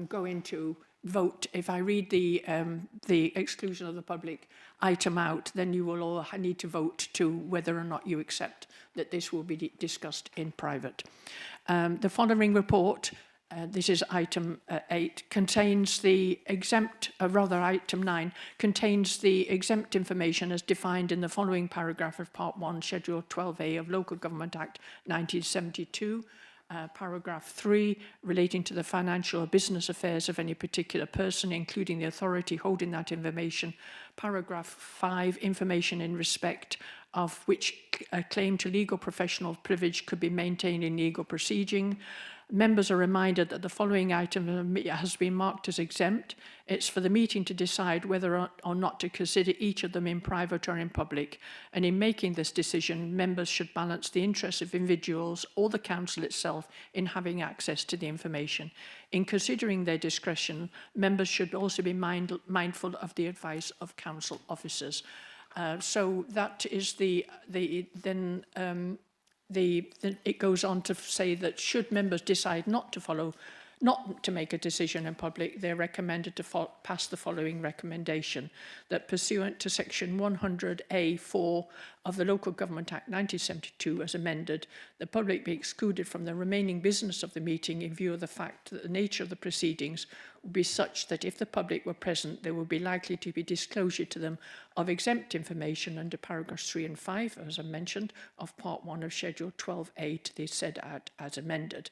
go into vote? If I read the exclusion of the public item out, then you will all need to vote to whether or not you accept that this will be discussed in private. The following report, this is item 8, contains the exempt, item 9, contains the exempt information as defined in the following paragraph of Part 1, Schedule 12A of Local Government Act 1972. Paragraph 3, relating to the financial or business affairs of any particular person, including the authority holding that information. Paragraph 5, information in respect of which a claim to legal professional privilege could be maintained in legal proceeding. Members are reminded that the following item has been marked as exempt. It's for the meeting to decide whether or not to consider each of them in private or in public. And in making this decision, members should balance the interests of individuals or the council itself in having access to the information. In considering their discretion, members should also be mindful of the advice of council officers. So that is it goes on to say that should members decide not to make a decision in public, they're recommended to pass the following recommendation: that pursuant to section 100A4 of the Local Government Act 1972 as amended, the public be excluded from the remaining business of the meeting in view of the fact that the nature of the proceedings would be such that if the public were present, there would be likely to be disclosure to them of exempt information under paragraphs 3 and 5, as I mentioned, of Part 1 of Schedule 12A to the said Act as amended.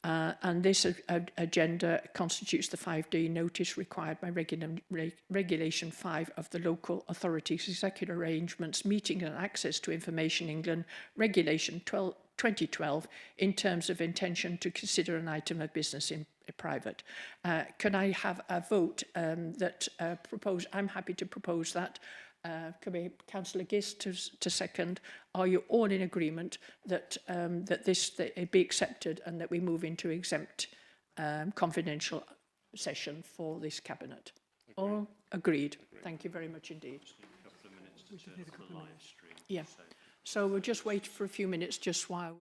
And this agenda constitutes the 5-day notice required by Regulation 5 of the Local Authorities Executive Arrangements, Meeting and Access to Information England, Regulation 2012, in terms of intention to consider an item of business in private. Can I have a vote that I'm happy to propose that. Councillor Gist to second. Are you all in agreement that that it be accepted and that we move into exempt confidential session for this cabinet? All agreed. Thank you very much indeed. Yeah. So we'll just wait for a few minutes just while.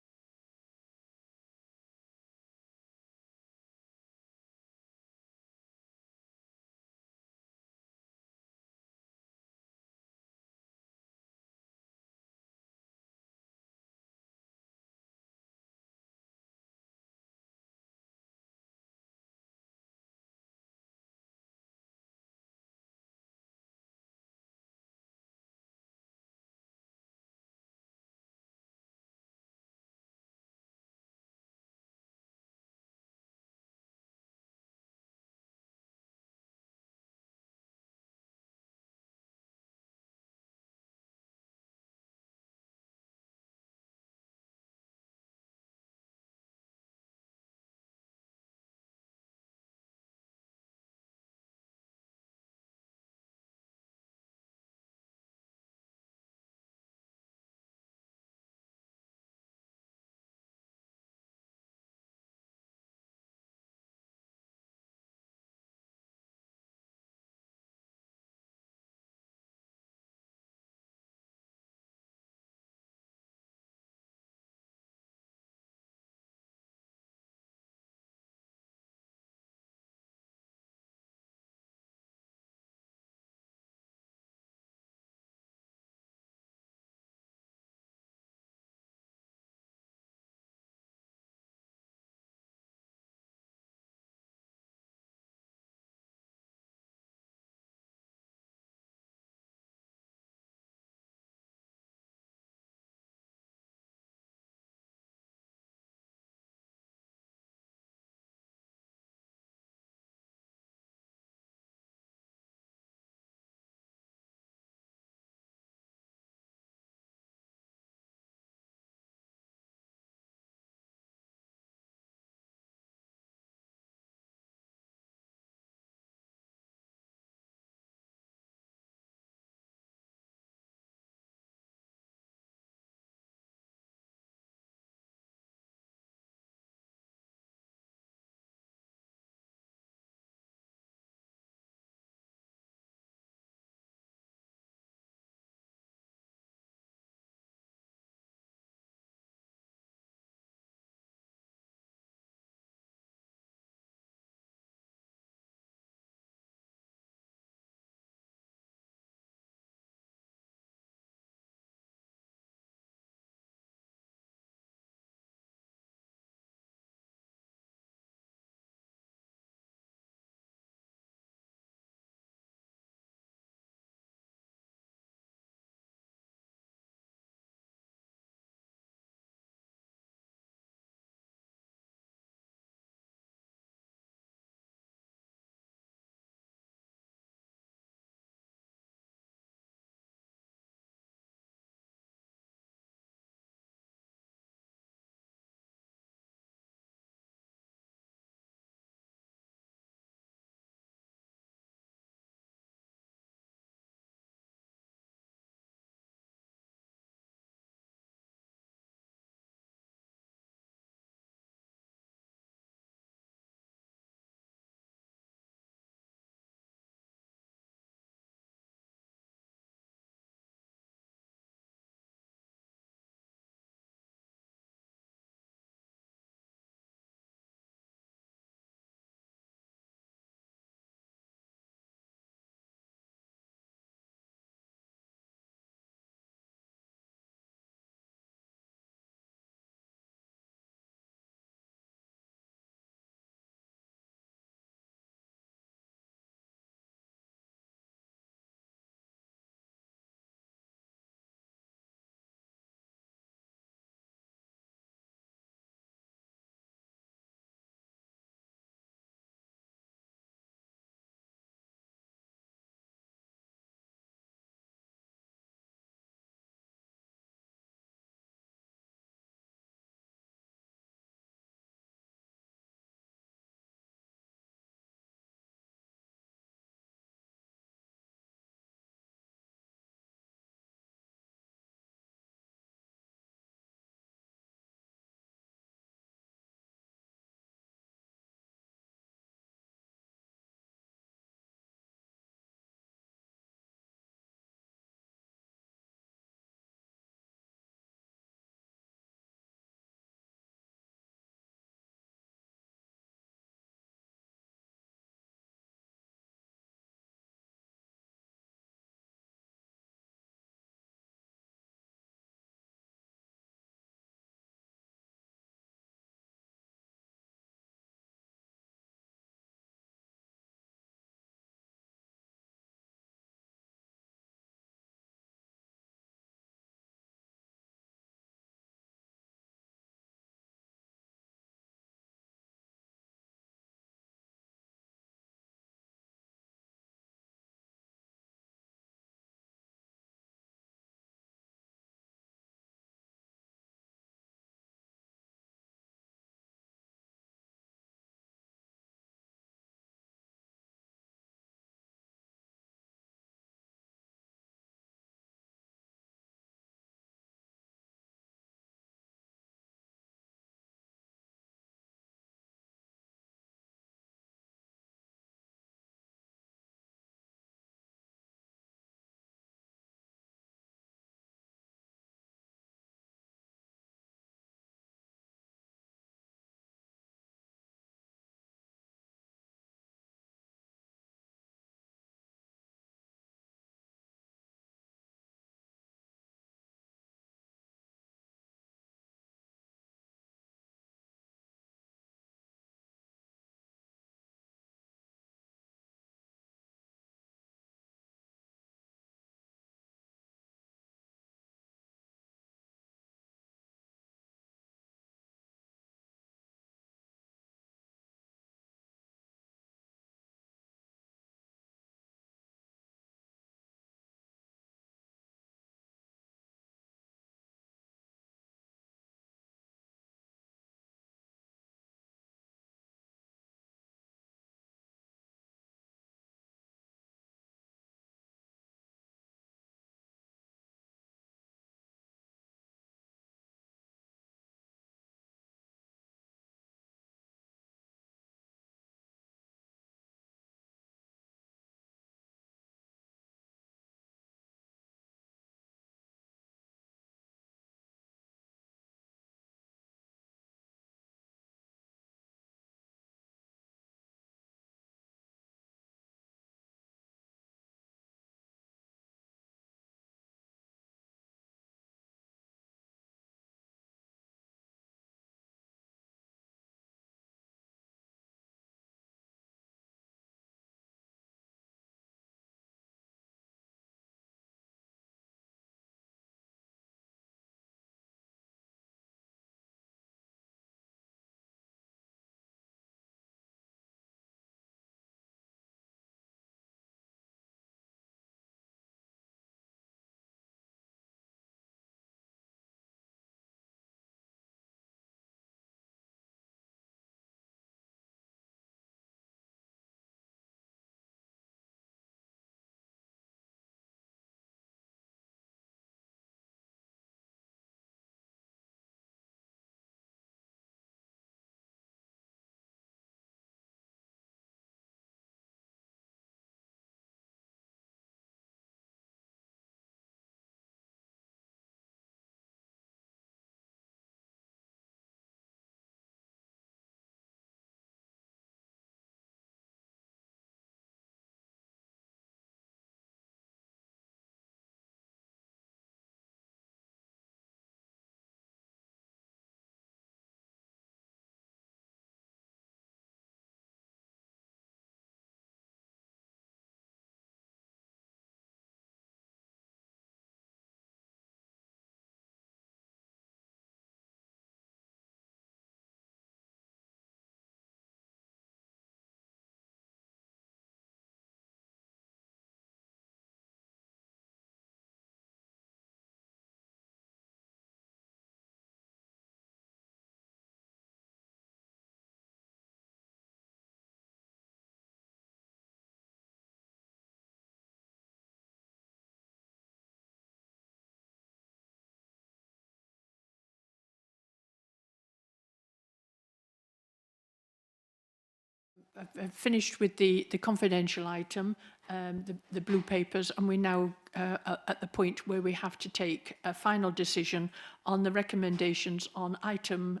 I've finished with the confidential item, the blue papers, and we're now at the point where we have to take a final decision on the recommendations on item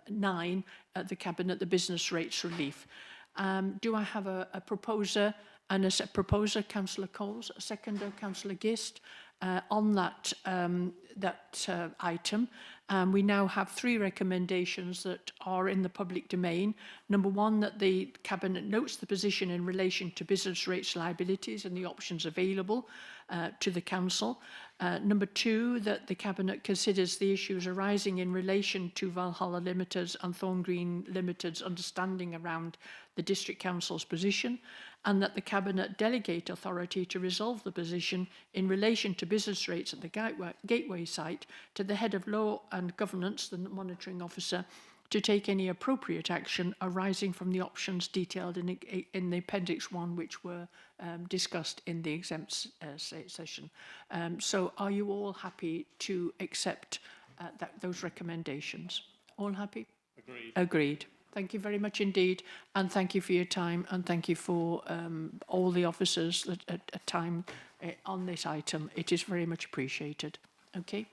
9 at the Cabinet, the business rates relief. Do I have a proposer and a proposer, Councillor Coles, a seconder, Councillor Gist, on that item? We now have 3 recommendations that are in the public domain. Number 1, that the Cabinet notes the position in relation to business rates liabilities and the options available to the Council. Number 2, that the Cabinet considers the issues arising in relation to Valhalla Limited's and Thorn Green Limited's understanding around the District Council's position, and that the Cabinet delegate authority to resolve the position in relation to business rates at the Gateway site to the Head of Law and Governance, the Monitoring Officer, to take any appropriate action arising from the options detailed in the Appendix 1, which were discussed in the exempt session. So are you all happy to accept those recommendations? All happy? Agreed. Agreed. Thank you very much indeed, and thank you for your time, and thank you for all the officers at time on this item. It is very much appreciated. Okay.